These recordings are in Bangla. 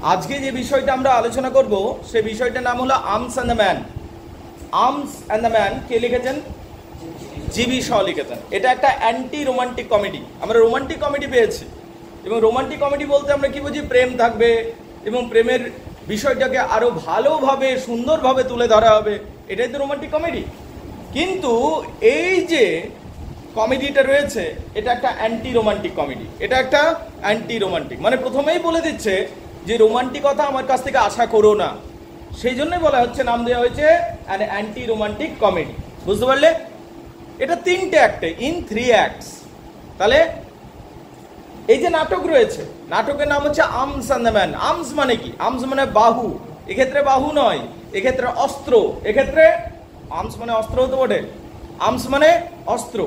আজকে যে বিষয়টা আমরা আলোচনা করব সেই বিষয়টার নাম হলো arms and the man. Arms and the man কে লিখেছেন? জিবি শ লিখেছেন। এটা একটা অ্যান্টি রোমান্টিক কমেডি। আমরা রোমান্টিক কমেডি পেয়েছি, এবং রোমান্টিক কমেডি বলতে আমরা কি বুঝি? প্রেম থাকবে এবং প্রেমের বিষয়টাকে আরো ভালোভাবে সুন্দরভাবে তুলে ধরা হবে, এটাই তো রোমান্টিক কমেডি। কিন্তু এই যে কমেডিটা রয়েছে এটা একটা অ্যান্টি রোমান্টিক কমেডি। এটা একটা অ্যান্টি রোমান্টিক, মানে প্রথমেই বলে দিচ্ছে যে রোমান্টিকতা আমার কাছ থেকে আশা করো না। সেই জন্যই বলা হচ্ছে, নাম দেওয়া হয়েছে অ্যান অ্যান্টি রোমান্টিক কমেডি। বুঝতে পারলে? এটা 3টে অ্যাক্টে, ইন 3 অ্যাক্টস। তাহলে এই যে নাটক রয়েছে, নাটকের নাম হচ্ছে arms and the man. Arms মানে কি? আর্মস মানে বাহু, এক্ষেত্রে বাহু নয়, এক্ষেত্রে অস্ত্র। এক্ষেত্রে আর্মস মানে অস্ত্র হতে বটে, আর্মস মানে অস্ত্র।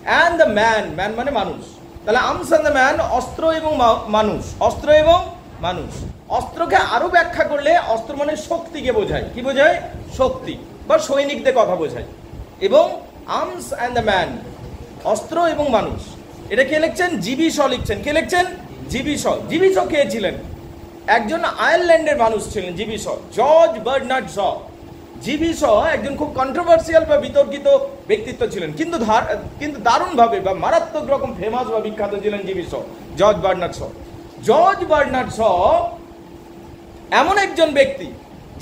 অ্যান্ড দ্য ম্যান, ম্যান মানে মানুষ। তাহলে আর্মস অ্যান্ড দ্য ম্যান, অস্ত্র এবং মানুষ, অস্ত্র এবং মানুষ। অস্ত্রকে আরো ব্যাখ্যা করলে অস্ত্র মানে শক্তিকে বোঝায়। কি বোঝায়? শক্তি বা সৈনিকদের কথা বোঝায়। এবং আর্মস অ্যান্ড দ্য ম্যান, অস্ত্র এবং মানুষ, এটা কে লিখছেন? জিবি শ লিখছেন। কে লিখছেন? জিবি শ। জিবি শ কে ছিলেন? একজন আয়ারল্যান্ডের মানুষ ছিলেন জিবি শ, জর্জ বার্নার্ড শ। জিবি শ একজন খুব কন্ট্রোভার্সিয়াল বা বিতর্কিত ব্যক্তিত্ব ছিলেন, কিন্তু দারুণভাবে বা মারাত্মক রকম ফেমাস বা বিখ্যাত ছিলেন GB Shaw, George Bernard Shaw. George Bernard Shaw এমন একজন ব্যক্তি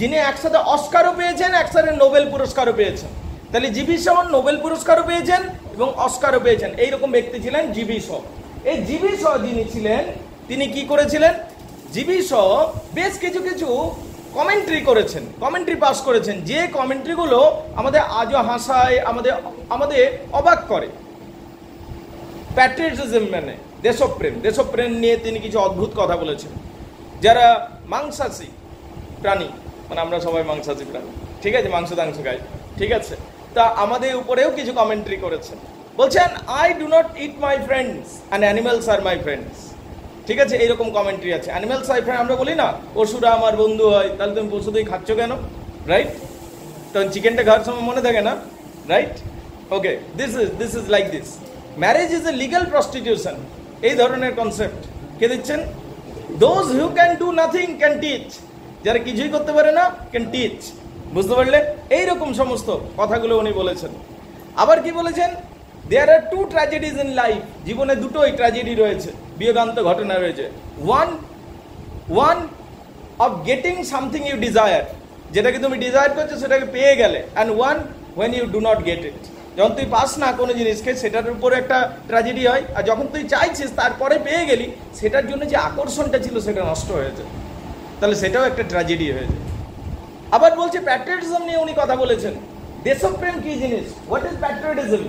যিনি একসাথে অস্কারও পেয়েছেন, একসাথে নোবেল পুরস্কারও পেয়েছেন। তাহলে জিবি শ নোবেল পুরস্কারও পেয়েছেন এবং অস্কারও পেয়েছেন, এইরকম ব্যক্তি ছিলেন জিবি শ। এই জিবি শ যিনি ছিলেন, তিনি কি করেছিলেন? জিবি শ বেশ কিছু কমেন্ট্রি করেছেন, কমেন্ট্রি পাস করেছেন, যে কমেন্ট্রিগুলো আমাদের আজও হাসায়, আমাদের অবাক করে। প্যাট্রিয়টিজম মানে দেশপ্রেম, দেশপ্রেম নিয়ে তিনি কিছু অদ্ভুত কথা বলেছেন। যারা মাংসাশী প্রাণী, মানে আমরা সবাই মাংসাশী প্রাণী, ঠিক আছে, মাংস খাই, ঠিক আছে, তা আমাদের উপরেও কিছু কমেন্ট্রি করেছেন। বলছেন, I do not eat my friends and animals আর মাই ফ্রেন্ডস। ঠিক আছে, এইরকম কমেন্ট্রি আছে। অ্যানিমালস আর ফ্রেন্ড আমরা বলি না, পশুরা আমার বন্ধু হয়, তাহলে তুমি পশুদের খাচ্ছ কেন? রাইট? তখন চিকেনটা খাওয়ার সময় মনে থাকে না? Right? Okay, this is like this. Marriage is a legal prostitution, এই ধরনের কনসেপ্ট কে দিচ্ছেন? Those who can do nothing can teach, যারা কিছুই করতে পারে না ক্যান টিচ। বুঝতে পারলে? এইরকম সমস্ত কথাগুলো উনি বলেছেন। আবার কি বলেছেন? দেয়ার আর 2 ট্র্যাজেডিজ ইন লাইফ, জীবনে দুটোই ট্র্যাজেডি রয়েছে, বিয়োগান্ত ঘটনা রয়েছে। One of getting something you desire, যেটাকে তুমি ডিজায়ার করছো সেটাকে পেয়ে গেলে, and one when you do not get it, যখন তুই পাস না কোনো জিনিসকে সেটার উপরে একটা ট্র্যাজেডি হয়, আর যখন তুই চাইছিস তারপরে পেয়ে গেলি, সেটার জন্য যে আকর্ষণটা ছিল সেটা নষ্ট হয়েছে, তাহলে সেটাও একটা ট্র্যাজেডি হয়েছে। আবার বলছে প্যাট্রিয়টিজম নিয়ে উনি কথা বলেছেন। দেশপ্রেম কি জিনিস? What is patriotism?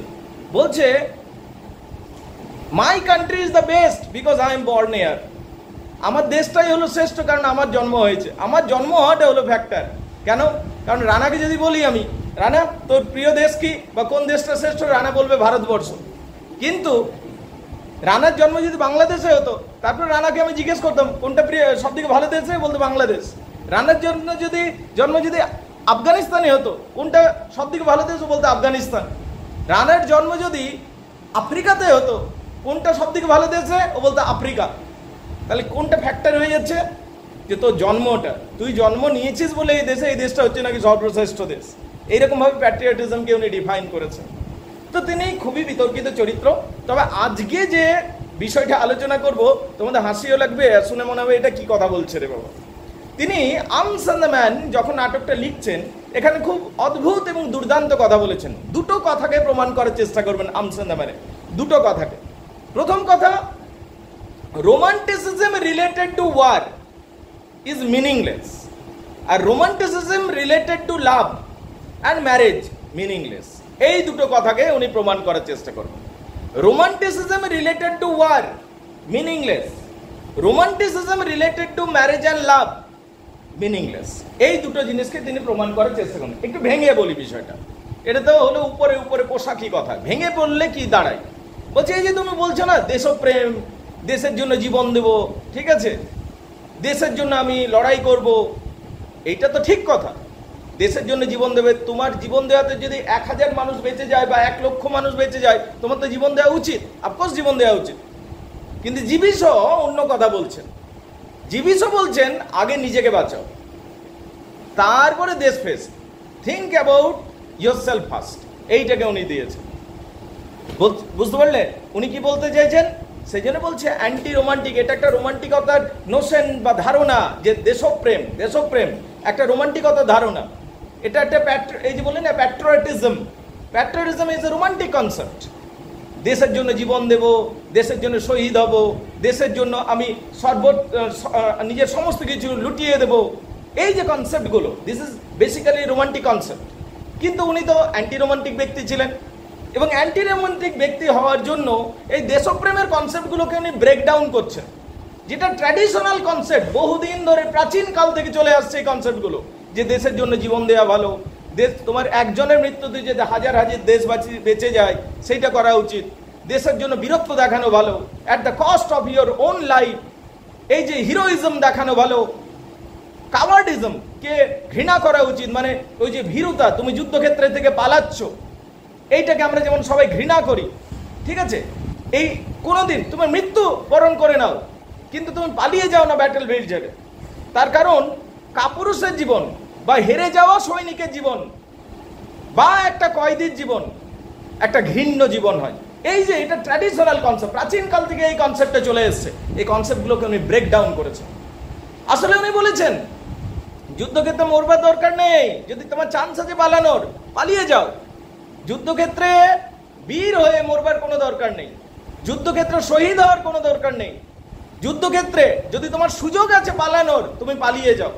বলছে, my country is the best because I am born here. আমার দেশটাই হলো শ্রেষ্ঠ কারণ আমার জন্ম হয়েছে। আমার জন্ম হওয়াটা হলো ফ্যাক্টর। কেন? কারণ রানাকে যদি বলি আমি, রানা তোর প্রিয় দেশ কি বা কোন দেশটা শ্রেষ্ঠ, রানা বলবে ভারতবর্ষ। কিন্তু রানার জন্ম যদি বাংলাদেশে হতো, তারপর রানাকে আমি জিজ্ঞেস করতাম কোনটা প্রিয়, সব থেকে ভালো দেশে, বলতো বাংলাদেশ। রানার জন্ম যদি আফগানিস্তানে হতো, কোনটা সব থেকে ভালো দেশ, বলতো আফগানিস্তান। রানার জন্ম যদি আফ্রিকাতে হতো, কোনটা সব থেকে ভালো দেশে, ও বলতো আফ্রিকা। তাহলে কোনটা ফ্যাক্টর হয়ে যাচ্ছে? যে তোর জন্মটা, তুই জন্ম নিয়েছিস বলে এই দেশটা হচ্ছে নাকি সর্বশ্রেষ্ঠ দেশ। এইরকমভাবে প্যাট্রিয়টিজমকে উনি ডিফাইন করেছেন। তো তিনি খুবই বিতর্কিত চরিত্র। তবে আজকে যে বিষয়টা আলোচনা করব, তোমাদের হাসিও লাগবে, শুনে মনে হবে এটা কি কথা বলছে রে বাবা। তিনি আর্মস অ্যান্ড দ্য ম্যান যখন নাটকটা লিখছেন, এখানে খুব অদ্ভুত এবং দুর্দান্ত কথা বলেছেন। দুটো কথাকে প্রমাণ করার চেষ্টা করবেন আর্মস অ্যান্ড দ্য ম্যানে, দুটো কথাকে। প্রথম কথা, romanticism related to war is meaningless, আর romanticism related to love and marriage meaningless. এই দুটো কথাকে উনি প্রমাণ করার চেষ্টা করবেন। Romanticism related to war meaningless, romanticism related to marriage and love meaningless. এই দুটো জিনিসকে তিনি প্রমাণ করার চেষ্টা করেন। একটু ভেঙে বলি বিষয়টা, এটা তো হলো উপরে উপরে পোশাকি কথা, ভেঙে বললে কি দাঁড়ায়? বলছে, এই যে তুমি বলছো না দেশপ্রেম, দেশের জন্য জীবন দেব, ঠিক আছে, দেশের জন্য আমি লড়াই করব, এইটা তো ঠিক কথা, দেশের জন্য জীবন দেবে। তোমার জীবন দেওয়াতে যদি 1000 মানুষ বেঁচে যায় বা 1 লক্ষ মানুষ বেঁচে যায়, তোমার তো জীবন দেওয়া উচিত, অফকোর্স জীবন দেওয়া উচিত। কিন্তু জিবি শ অন্য কথা বলছেন। জীবিশ বলছেন আগে নিজেকে বাঁচাও, তারপরে দেশ face, think about your self first, এইটাকে উনি দিয়েছেন। বুঝতে পারলেন উনি কি বলতে চাইছেন? সেই জন্য বলছে অ্যান্টি রোমান্টিক। এটা একটা রোমান্টিকতার নোশন বা ধারণা, যে দেশপ্রেম, দেশপ্রেম একটা রোমান্টিকতার ধারণা। এটা একটা এই যে বললেন না patriotism, patriotism is a romantic concept. দেশের জন্য জীবন দেব, দেশের জন্য শহীদ হব, দেশের জন্য আমি নিজের সমস্ত কিছু লুটিয়ে দেব, এই যে কনসেপ্টগুলো, this is basically romantic concept. কিন্তু উনি তো অ্যান্টি রোমান্টিক ব্যক্তি ছিলেন, এবং অ্যান্টি রোমান্টিক ব্যক্তি হওয়ার জন্য এই দেশপ্রেমের কনসেপ্টগুলোকে উনি ব্রেকডাউন করছেন, যেটা ট্র্যাডিশনাল কনসেপ্ট, বহুদিন ধরে প্রাচীন কাল থেকে চলে আসছে এই কনসেপ্টগুলো, যে দেশের জন্য জীবন দেওয়া ভালো, দেশ তোমার একজনের মৃত্যুতে যে হাজার হাজার দেশ বেঁচে যায় সেইটা করা উচিত, দেশের জন্য বীরত্ব দেখানো ভালো, at the cost of your own life, এই যে হিরোইজম দেখানো ভালো, কাওয়ার্ডিজম কে ঘৃণা করা উচিত, মানে ওই যে ভীরুতা, তুমি যুদ্ধক্ষেত্রে থেকে পালাচ্ছ, এইটাকে আমরা যেমন সবাই ঘৃণা করি, ঠিক আছে, এই কোনোদিন তুমি মৃত্যু বরণ করে নাও কিন্তু তুমি পালিয়ে যাও না ব্যাটেল ফিল্ড ছেড়ে। তার কারণ কাপুরুষের জীবন বা হেরে যাওয়া সৈনিকের জীবন বা একটা কয়েদির জীবন একটা ঘৃণ্য জীবন হয়। এই যে এটা ট্র্যাডিশনাল কনসেপ্ট, প্রাচীন কাল থেকে এই কনসেপ্টে চলে এসছে, এই কনসেপ্টগুলোকে উনি ব্রেক ডাউন করেছেন। আসলে উনি বলেছেন যুদ্ধক্ষেত্রে মরবার দরকার নেই, যদি তোমার চান্স আছে পালানোর, পালিয়ে যাও। যুদ্ধক্ষেত্রে বীর হয়ে মরবার কোনো দরকার নেই, যুদ্ধক্ষেত্রে শহীদ হওয়ার কোনো দরকার নেই, যুদ্ধক্ষেত্রে যদি তোমার সুযোগ আছে পালানোর, তুমি পালিয়ে যাও।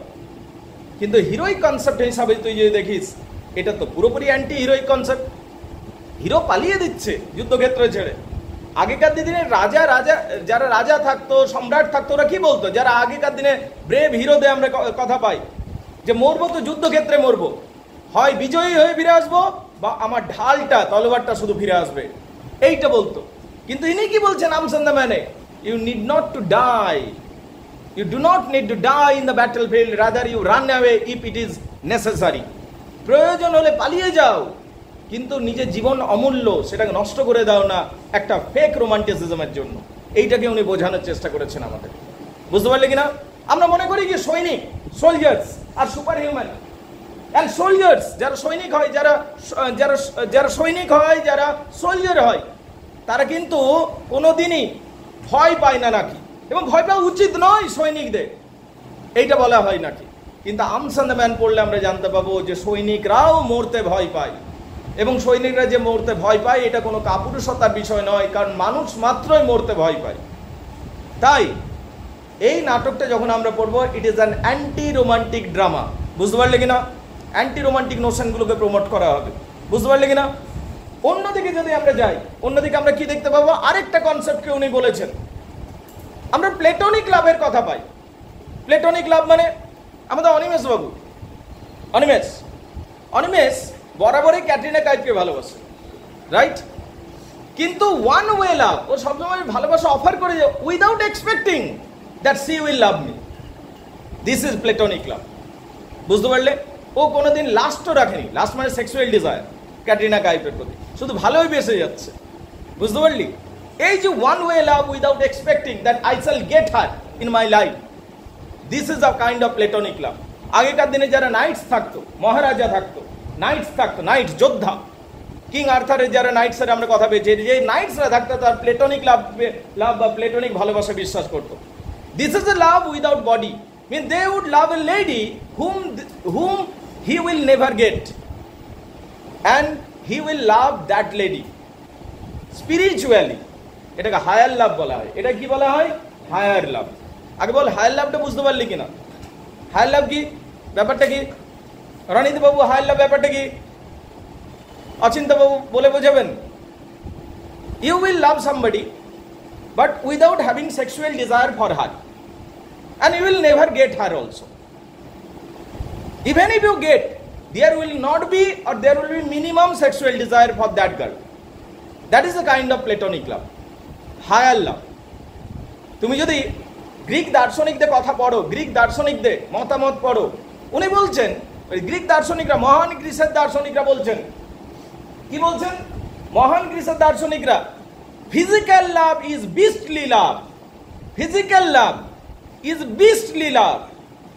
কিন্তু হিরোইক কনসেপ্ট হিসাবে তুই যদি দেখিস, এটা তো পুরোপুরি অ্যান্টি হিরোইক কনসেপ্ট। হিরো পালিয়ে দিচ্ছে যুদ্ধক্ষেত্র ছেড়ে। আগেকার দিনে যারা রাজা থাকতো, সম্রাট থাকতো, ওরা কি বলতো, যারা আগেকার দিনে ব্রেভ হিরোদের আমরা কথা পাই, যে মরবো তো যুদ্ধক্ষেত্রে মরবো, হয় বিজয়ী হয়ে ফিরে আসবো বা আমার ঢালটা তলোয়ারটা শুধু ফিরে আসবে, এইটা বলতো। কিন্তু ইনি কি বলছেন আর্মস এন্ড দ্য ম্যানে, you need not to die, you do not need to die in the battle field, rather you run away if it is necessary. প্রয়োজন হলে পালিয়ে যাও, কিন্তু নিজের জীবন অমূল্য, সেটাকে নষ্ট করে দাও না একটা ফেক রোমান্টিসিজমের জন্য। এইটাকে উনি বোঝানোর চেষ্টা করেছেন আমাদের। বুঝতে পারলে কিনা? আমরা মনে করি যে সৈনিক, সোলজার্স আর সুপার হিউম্যান, অ্যান্ড সোলজার্স যারা সৈনিক হয়, যারা সৈনিক হয়, যারা সোলজার হয়, তারা কিন্তু কোনোদিনই ভয় পায় না নাকি, এবং ভয় পাওয়া উচিত নয় সৈনিকদের, এইটা বলা হয় নাকি। কিন্তু আর্মস এন্ড দ্য ম্যান পড়লে আমরা জানতে পাবো যে সৈনিকরাও মরতে ভয় পায়, এবং সৈনিকরা যে মরতে ভয় পায় এটা কোনো কাপুরুষতার বিষয় নয়, কারণ মানুষ মাত্রই মরতে ভয় পায়। তাই এই নাটকটা যখন আমরা পড়বো, it is an anti romantic drama. বুঝতে পারলে কিনা? অ্যান্টি রোমান্টিক নোশনগুলোকে প্রমোট করা হবে। বুঝতে পারলে কিনা? অন্যদিকে যদি আমরা যাই, অন্যদিকে আমরা কি দেখতে পাবো, আরেকটা কনসেপ্টকে উনি বলেছেন। আমরা প্লেটোনিক লাভের কথা পাই। প্লেটোনিক লাভ মানে আমাদের অনিমেষ বাবু, অনিমেষ বরাবরই ক্যাটরিনা কাইফকে ভালোবাসে, রাইট? কিন্তু ওয়ান ওয়ে লাভ, ও সবসময় ভালোবাসা অফার করে যে without expecting that she will love me, this is platonic love. বুঝতে পারলে? ও কোনোদিন লাস্টও রাখেনি, লাস্ট মানে সেক্সুয়াল ডিজায়ার ক্যাটরিনা কাইফের প্রতি, শুধু ভালোই বেসে যাচ্ছে। বুঝতে পারলি? এই যে one way love without expecting that I shall get her in my life, this is a kind of platonic love. আগেকার দিনে যারা নাইটস থাকতো, মহারাজা থাকতো, নাইটস থাকতো, নাইট যোদ্ধা, কিং আর্থারের যারা নাইটসের আমরা কথা পেয়েছি, যে নাইটসরা থাকতো তার প্লেটোনিক লাভ বা প্লেটোনিক ভালোবাসা বিশ্বাস করতো। This is a love without body, mean they would love a lady whom he will never get, and he will love that lady spiritually. এটাকে হায়ার লাভ বলা হয়। এটা কি বলা হয়? হায়ার লাভ। আগে বল হায়ার লাভটা বুঝতে পারলি কিনা? হায়ার লাভ কি, ব্যাপারটা কি? রণিত বাবু, হায়ার লাভ ব্যাপারটা কি? অচিন্ত বাবু বলে বোঝাবেন। You will love somebody but without having sexual desire for her, and you will never get her also. Even if you get, there will not be, or there will be minimum sexual desire for that girl. That is the kind of platonic love, higher love. তুমি যদি গ্রিক দার্শনিকদের কথা পড়ো, গ্রিক দার্শনিকদের মতামত পড়ো, উনি বলছেন, গ্রিক দার্শনিকরা, মহান গ্রিসের দার্শনিকরা বলছেন, কি বলছেন? মহান গ্রিসের দার্শনিকরা, physical love is beastly love. Physical love is beastly love,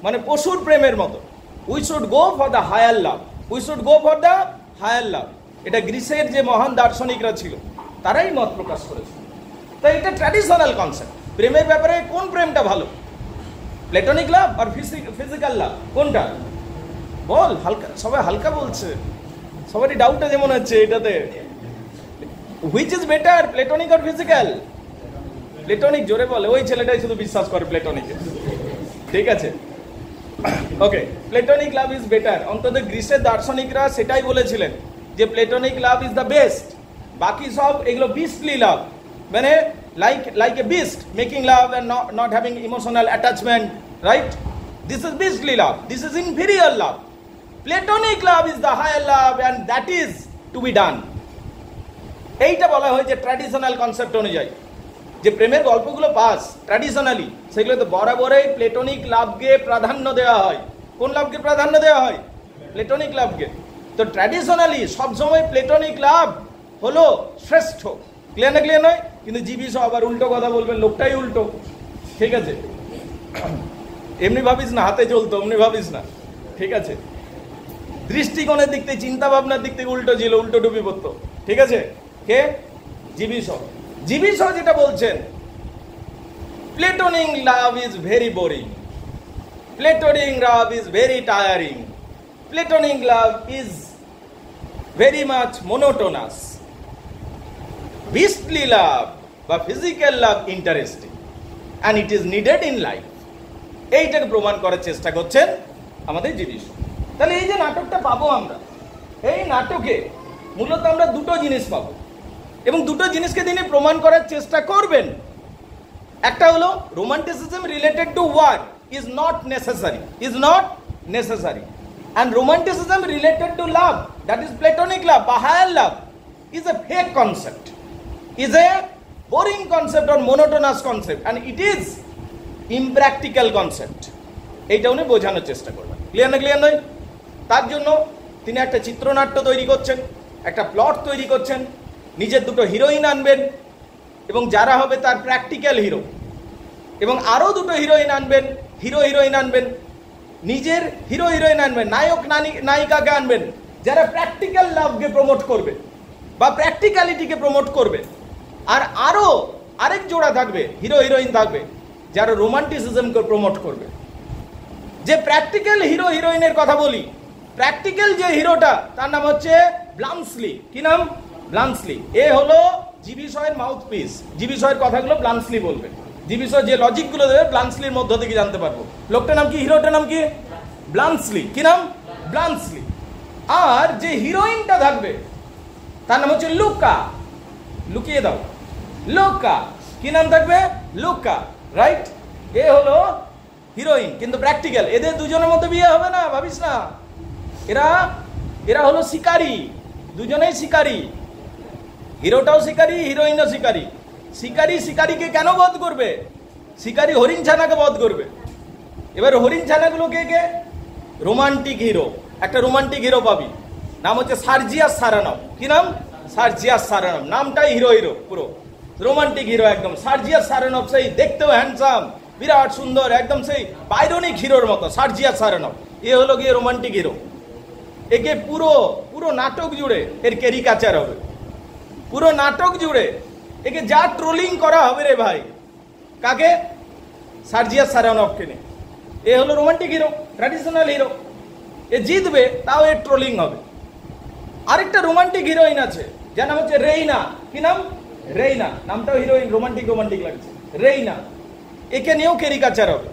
মানে পশুর প্রেমের মতো। We should go for the higher love, we should go for the higher love. এটা গ্রিসের যে মহান দার্শনিকরা ছিল তারাই মত প্রকাশ করেছে। তাই এটা ট্র্যাডিশনাল কনসেপ্ট। প্রেমের ব্যাপারে কোন প্রেমটা ভালো, প্লেটনিক লাভ আর ফিজিক্যাল লাভ, কোনটা বল? হালকা, সবাই হালকা বলছে, সবারই ডাউটটা যেমন হচ্ছে এটাতে। হুইচ ইজ বেটার, প্লেটনিক আর ফিজিক্যাল? প্লেটনিক, জোরে বলে। ওই ছেলেটাই শুধু বিশ্বাস করে প্লেটনিকে। ঠিক আছে, ওকে, প্লেটনিক লাভ ইজ বেটার। অন্তত গ্রিসের দার্শনিকরা সেটাই বলেছিলেন যে platonic love is the best. বাকি সব এগুলো বিস্টলি লাভ, মানে like a beast making love and not having emotional attachment, right? This is beastly love, this is inferior love. Platonic love is the higher love and that is to be done. এইটা বলা হয় যে ট্র্যাডিশনাল কনসেপ্ট অনুযায়ী যে প্রেমের গল্পগুলো পাস ট্র্যাডিশনালি, সেগুলো তো বরাবরই প্লেটনিক লাভকে প্রাধান্য দেওয়া হয়। কোন লাভকে প্রাধান্য দেওয়া হয়? প্লেটনিক লাভকে। তো ট্র্যাডিশনালি সবসময় প্লেটনিক লাভ হলো শ্রেষ্ঠ। ক্লিয়ার না? ক্লিয়ার নয়? কিন্তু জিবি সব আবার উল্টো কথা বলবেন, লোকটাই উল্টো। ঠিক আছে, এমনি ভাবিস না হাতে চলতো, এমনি ভাবিস না। ঠিক আছে, দৃষ্টিকোণের দিক থেকে, চিন্তা ভাবনার দিক থেকে উল্টো ছিল, উল্টো ডুবি পড়তো। ঠিক আছে, কে? জিবি সব। জিবি সব যেটা বলছেন, platonic love is very boring, platonic love is very tiring, platonic love is very much monotonous, beastly love বা physical love interesting and it is needed in life। এইটাকে প্রমাণ করার চেষ্টা করছেন আমাদের জিনিস। তাহলে এই যে নাটকটা পাবো আমরা, এই নাটকে মূলত আমরা দুটো জিনিস পাবো এবং দুটো জিনিসকে তিনি প্রমাণ করার চেষ্টা করবেন। একটা হলো romanticism related to war is not necessary and romanticism related to love, that is platonic love বা higher love, is a fake concept, is a boring concept or monotonous concept and it is impractical concept। এইটা উনি বোঝানোর চেষ্টা করবেন। ক্লিয়ার না? ক্লিয়ার নয়? তার জন্য তিনি একটা চিত্রনাট্য তৈরি করছেন, একটা প্লট তৈরি করছেন, নিজের দুটো হিরোইন আনবেন এবং যারা হবে তার প্র্যাকটিক্যাল হিরো, এবং আরও দুটো হিরোইন আনবেন, হিরোইন আনবেন, নিজের হিরোইন আনবেন, নায়ক নায়িকাকে আনবেন যারা প্র্যাকটিক্যাল লাভকে প্রমোট করবে বা প্র্যাকটিক্যালিটিকে প্রমোট করবে। আর আরও আরেক জোড়া থাকবে, হিরোইন থাকবে যারা রোমান্টিসিজমকে প্রমোট করবে। যে প্র্যাকটিক্যাল হিরোইনের কথা বলি, প্র্যাকটিক্যাল যে হিরোটা তার নাম হচ্ছে ব্লান্সলি। কি নাম? ব্লান্সলি। এ হলো জিবিসয়ের মাউথপিস। জিবিসয়ের কথাগুলো ব্লান্সলি বলবে, জিবিসয় যে লজিকগুলো দেবে ব্লান্সলির মধ্য থেকে জানতে পারবো। লোকটার নাম কি? হিরোটার নাম কি? ব্লান্সলি। কি নাম? ব্লান্সলি। আর যে হিরোইনটা থাকবে তার নাম হচ্ছে লুকা। লুকিয়ে দাও, লুকা। কি নাম থাকবে? Luka, right? এ হলো হিরোইন, কিন্তু প্র্যাকটিক্যাল। এদের দুজনের মধ্যে বিয়ে হবে না, ভাবিস না। এরা হলো শিকারী, দুজনেই শিকারী। হিরোটাও শিকারী, হিরোইনও শিকারী। শিকারীকে কেন বধ করবে? শিকারী হরিণ ছানাকে বধ করবে। এবার হরিণ ছানাগুলো কে? Romantic hero. একটা রোমান্টিক হিরো পাবি, নাম হচ্ছে সার্জিয়াস সারানভ। কি নাম? সার্জিয়াস সারানভ। নামটাই হিরো পুরো রোমান্টিক হিরো একদম। সার্জিয়াস সারানভ সেই দেখতেও হ্যান্ডসাম, বিরাট সুন্দর, একদম সেই বাইরনিক হিরোর মতো সার্জিয়াস সারানভ। এ হলো গিয়ে রোমান্টিক হিরো। একে পুরো নাটক জুড়ে এর ক্যারিকাচার হবে, পুরো নাটক জুড়ে একে যা ট্রোলিং করা হবে রে ভাই। কাকে? সার্জিয়াস সারানভকে নিয়ে। এ হলো রোমান্টিক হিরো, ট্র্যাডিশনাল হিরো। এ জিতবে, তাও এর ট্রোলিং হবে। আরেকটা রোমান্টিক হিরোইন আছে যার নাম হচ্ছে রেইনা। কি নাম? রেইনা। নামটাও হিরোইন, রোমান্টিক লাগছে, রেইনা। একে নিয়েও ক্যারিকাচার হবে।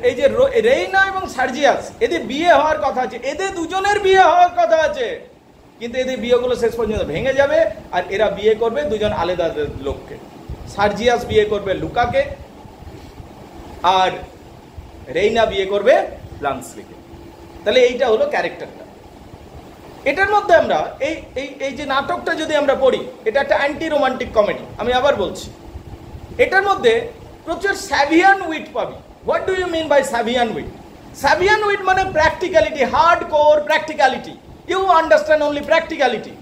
এই যে রেইনা এবং সার্জিয়াস, এদের বিয়ে হওয়ার কথা আছে, এদের দুজনের বিয়ে হওয়ার কথা আছে, কিন্তু এদের বিয়েগুলো শেষ পর্যন্ত ভেঙে যাবে আর এরা বিয়ে করবে দুজন আলাদা লোককে। সার্জিয়াস বিয়ে করবে লুকাকে আর রেইনা বিয়ে করবে ব্লান্সলিকে। তাহলে এইটা হলো ক্যারেক্টারটা। এটার মধ্যে আমরা এই যে নাটকটা যদি আমরা পড়ি, এটা একটা অ্যান্টি রোমান্টিক কমেডি। আমি আবার বলছি, এটার মধ্যে প্রচুর স্যাভিয়ান উইট পাবি। What do you mean by Shavian wit? Shavian wit মানে practicality, hard core practicality. You understand only practicality.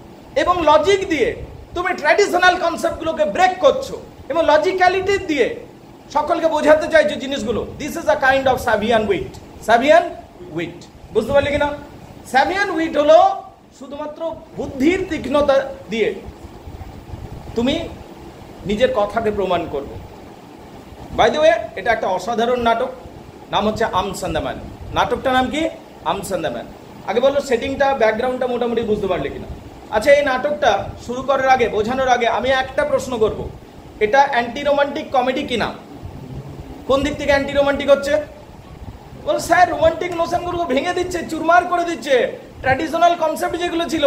এবং লজিক দিয়ে তুমি ট্র্যাডিশনাল কনসেপ্টগুলোকে ব্রেক করছো এবং লজিক্যালিটি দিয়ে সকলকে বোঝাতে চাইছে জিনিসগুলো। This is a kind of Shavian wit. Shavian wit বুঝতে পারলে কিনা? সাভিয়ান উইট হলো শুধুমাত্র বুদ্ধির তীক্ষ্ণতা দিয়ে তুমি নিজের কথাকে প্রমাণ করবে। বাই দ্য ওয়ে, এটা একটা অসাধারণ নাটক, নাম হচ্ছে আর্মস অ্যান্ড দ্য ম্যান। নাটকটার নাম কি? Arms and the man. আগে বলো সেটিংটা, ব্যাকগ্রাউন্ডটা মোটামুটি বুঝতে পারলে কিনা? আচ্ছা, এই নাটকটা শুরু করার আগে, বোঝানোর আগে আমি একটা প্রশ্ন করব, এটা অ্যান্টি রোমান্টিক কমেডি কিনা? কোন দিক থেকে অ্যান্টি রোমান্টিক হচ্ছে? বল স্যার, রোমান্টিক নোশনগুলো ভেঙে দিচ্ছে, চুরমার করে দিচ্ছে, ট্র্যাডিশনাল কনসেপ্ট যেগুলো ছিল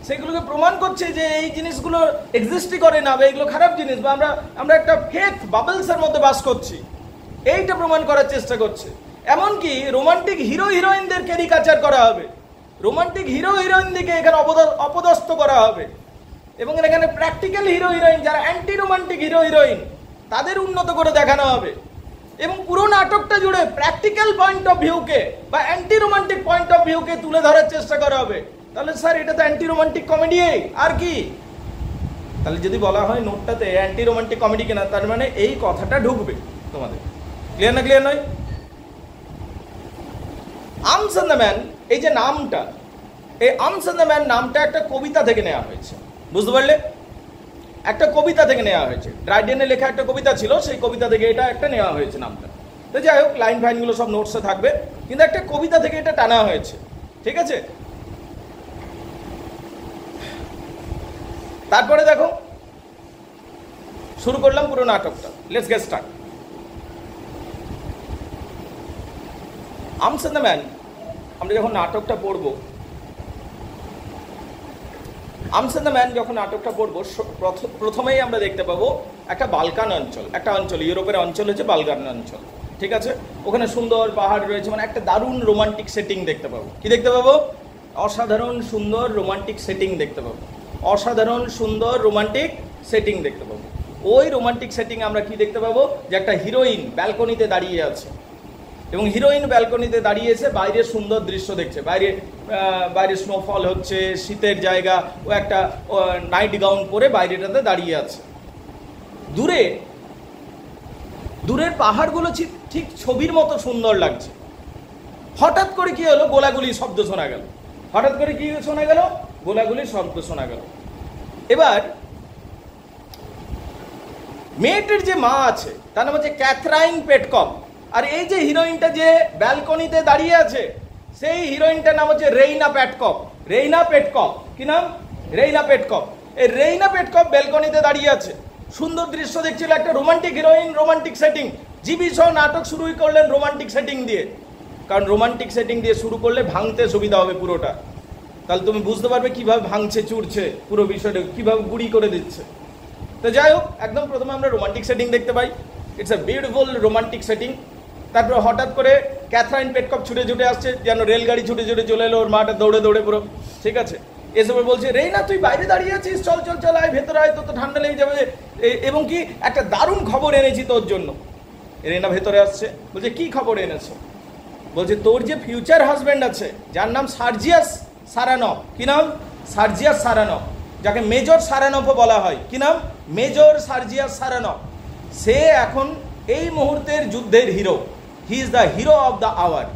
সেগুলোকে প্রমাণ করছে যে এই জিনিসগুলো এক্সিস্টই করে না, বা এগুলো খারাপ জিনিস, বা আমরা একটা ফেক বাবলসের মধ্যে বাস করছি, এইটা প্রমাণ করার চেষ্টা করছে। এমনকি রোমান্টিক হিরো হিরোইনদের ক্যারিকাচার করা হবে, রোমান্টিক হিরো হিরোইনদেরকে এখানে অপদস্থ করা হবে, এবং এখানে প্র্যাকটিক্যাল হিরো হিরোইন যারা অ্যান্টি রোমান্টিক হিরো হিরোইন তাদের উন্নত করে দেখানো হবে, এবং পুরো নাটকটা জুড়ে প্র্যাকটিক্যাল পয়েন্ট অফ ভিউকে বা অ্যান্টি রোমান্টিক পয়েন্ট অফ ভিউকে তুলে ধরার চেষ্টা করা হবে। তাহলে স্যার, এটা তো অ্যান্টি রোমান্টিক কমেডি, আর কি? তাহলে যদি বলা হয় নোটটাতে অ্যান্টি রোমান্টিক কমেডি কিনা, তার মানে এই কথাটা ঢুকবে তোমাদের। ক্লিয়ার না? ক্লিয়ার নয়? আর্মস অ্যান্ড দ্য ম্যান, এই যে নামটা, এই আর্মস অ্যান্ড দ্য ম্যান নামটা একটা কবিতা থেকে নেওয়া হয়েছে, বুঝতে পারলে? একটা কবিতা থেকে নেওয়া হয়েছে, ড্রাইডেনে লেখা একটা কবিতা ছিল, সেই কবিতা থেকে এটা একটা নেওয়া হয়েছে নামটা। তো যাই হোক, লাইন ফাইনগুলো সব নোটসে থাকবে, কিন্তু একটা কবিতা থেকে এটা টানা হয়েছে, ঠিক আছে? তারপরে দেখো, শুরু করলাম পুরো নাটকটা। Let's get start. Arms and the man, আমরা যখন নাটকটা পড়বো, আর্মস অ্যান্ড দ্য ম্যান যখন নাটকটা পড়বো, প্রথমেই আমরা দেখতে পাবো একটা বালকান অঞ্চল, একটা অঞ্চল, ইউরোপের অঞ্চল হচ্ছে বালকান অঞ্চল, ঠিক আছে? ওখানে সুন্দর পাহাড় রয়েছে, মানে একটা দারুণ রোমান্টিক সেটিং দেখতে পাবো। কি দেখতে পাবো? অসাধারণ সুন্দর রোমান্টিক সেটিং দেখতে পাবো, অসাধারণ সুন্দর রোমান্টিক সেটিং দেখতে পাবো। ওই রোমান্টিক সেটিং আমরা কি দেখতে পাবো? যে একটা হিরোইন ব্যালকনিতে দাঁড়িয়ে আছে, এবং হিরোইন ব্যালকনিতে দাঁড়িয়েছে, বাইরের সুন্দর দৃশ্য দেখছে, বাইরে স্নোফল হচ্ছে, শীতের জায়গা, ও একটা নাইট গাউন পরে বাইরেটাতে দাঁড়িয়ে আছে। দূরের পাহাড়গুলো ঠিক ছবির মতো সুন্দর লাগছে। হঠাৎ করে কি হলো? গোলাগুলির শব্দ শোনা গেল। হঠাৎ করে কি শোনা গেল? গোলাগুলির শব্দ শোনা গেল। এবার মেয়েটির যে মা আছে, তার নাম হচ্ছে ক্যাথরাইন পেটকক, আর এই যে হিরোইনটা যে ব্যালকনিতে দাঁড়িয়ে আছে, সেই হিরোইনটার নাম হচ্ছে রেইনা পেটকক। রেইনা পেটকক, কি নাম? রেইনা পেটকক। এই রেইনা পেটকক ব্যালকনিতে দাঁড়িয়ে আছে, সুন্দর দৃশ্য দেখছিল, একটা romantic heroine, romantic setting. GB সহ নাটক শুরুই করলেন রোমান্টিক সেটিং দিয়ে, কারণ রোমান্টিক সেটিং দিয়ে শুরু করলে ভাঙতে সুবিধা হবে পুরোটা। তাহলে তুমি বুঝতে পারবে কিভাবে ভাঙছে, চুরছে, পুরো বিষয়টা কিভাবে গুড়ি করে দিচ্ছে। তো যাই হোক, একদম প্রথমে আমরা রোমান্টিক সেটিং দেখতে পাই। It's a beautiful romantic setting. তারপরে হঠাৎ করে ক্যাথরাইন পেটকক ছুটে ছুটে আসছে, যেন রেলগাড়ি ছুটে ছুটে চলে এলো, ওর মাটা দৌড়ে দৌড়ে পুরো, ঠিক আছে? এসবে বলছে, রেইনা তুই বাইরে দাঁড়িয়ে আছিস, চল চল চল, আয় ভেতরে আয়, তোর তো ঠান্ডা লেগে যাবে, এবং কি একটা দারুণ খবর এনেছি তোর জন্য। রেইনা ভেতরে আসছে, বলছে কি খবর এনেছো? বলছে তোর যে ফিউচার হাজব্যান্ড আছে, যার নাম সার্জিয়াস সারানভ। কি নাম? সার্জিয়াস সারানভ, যাকে মেজর সারানভও বলা হয়। কি নাম? মেজর সার্জিয়াস সারানভ। সে এখন এই মুহূর্তের যুদ্ধের hero. He is the hero of the hour.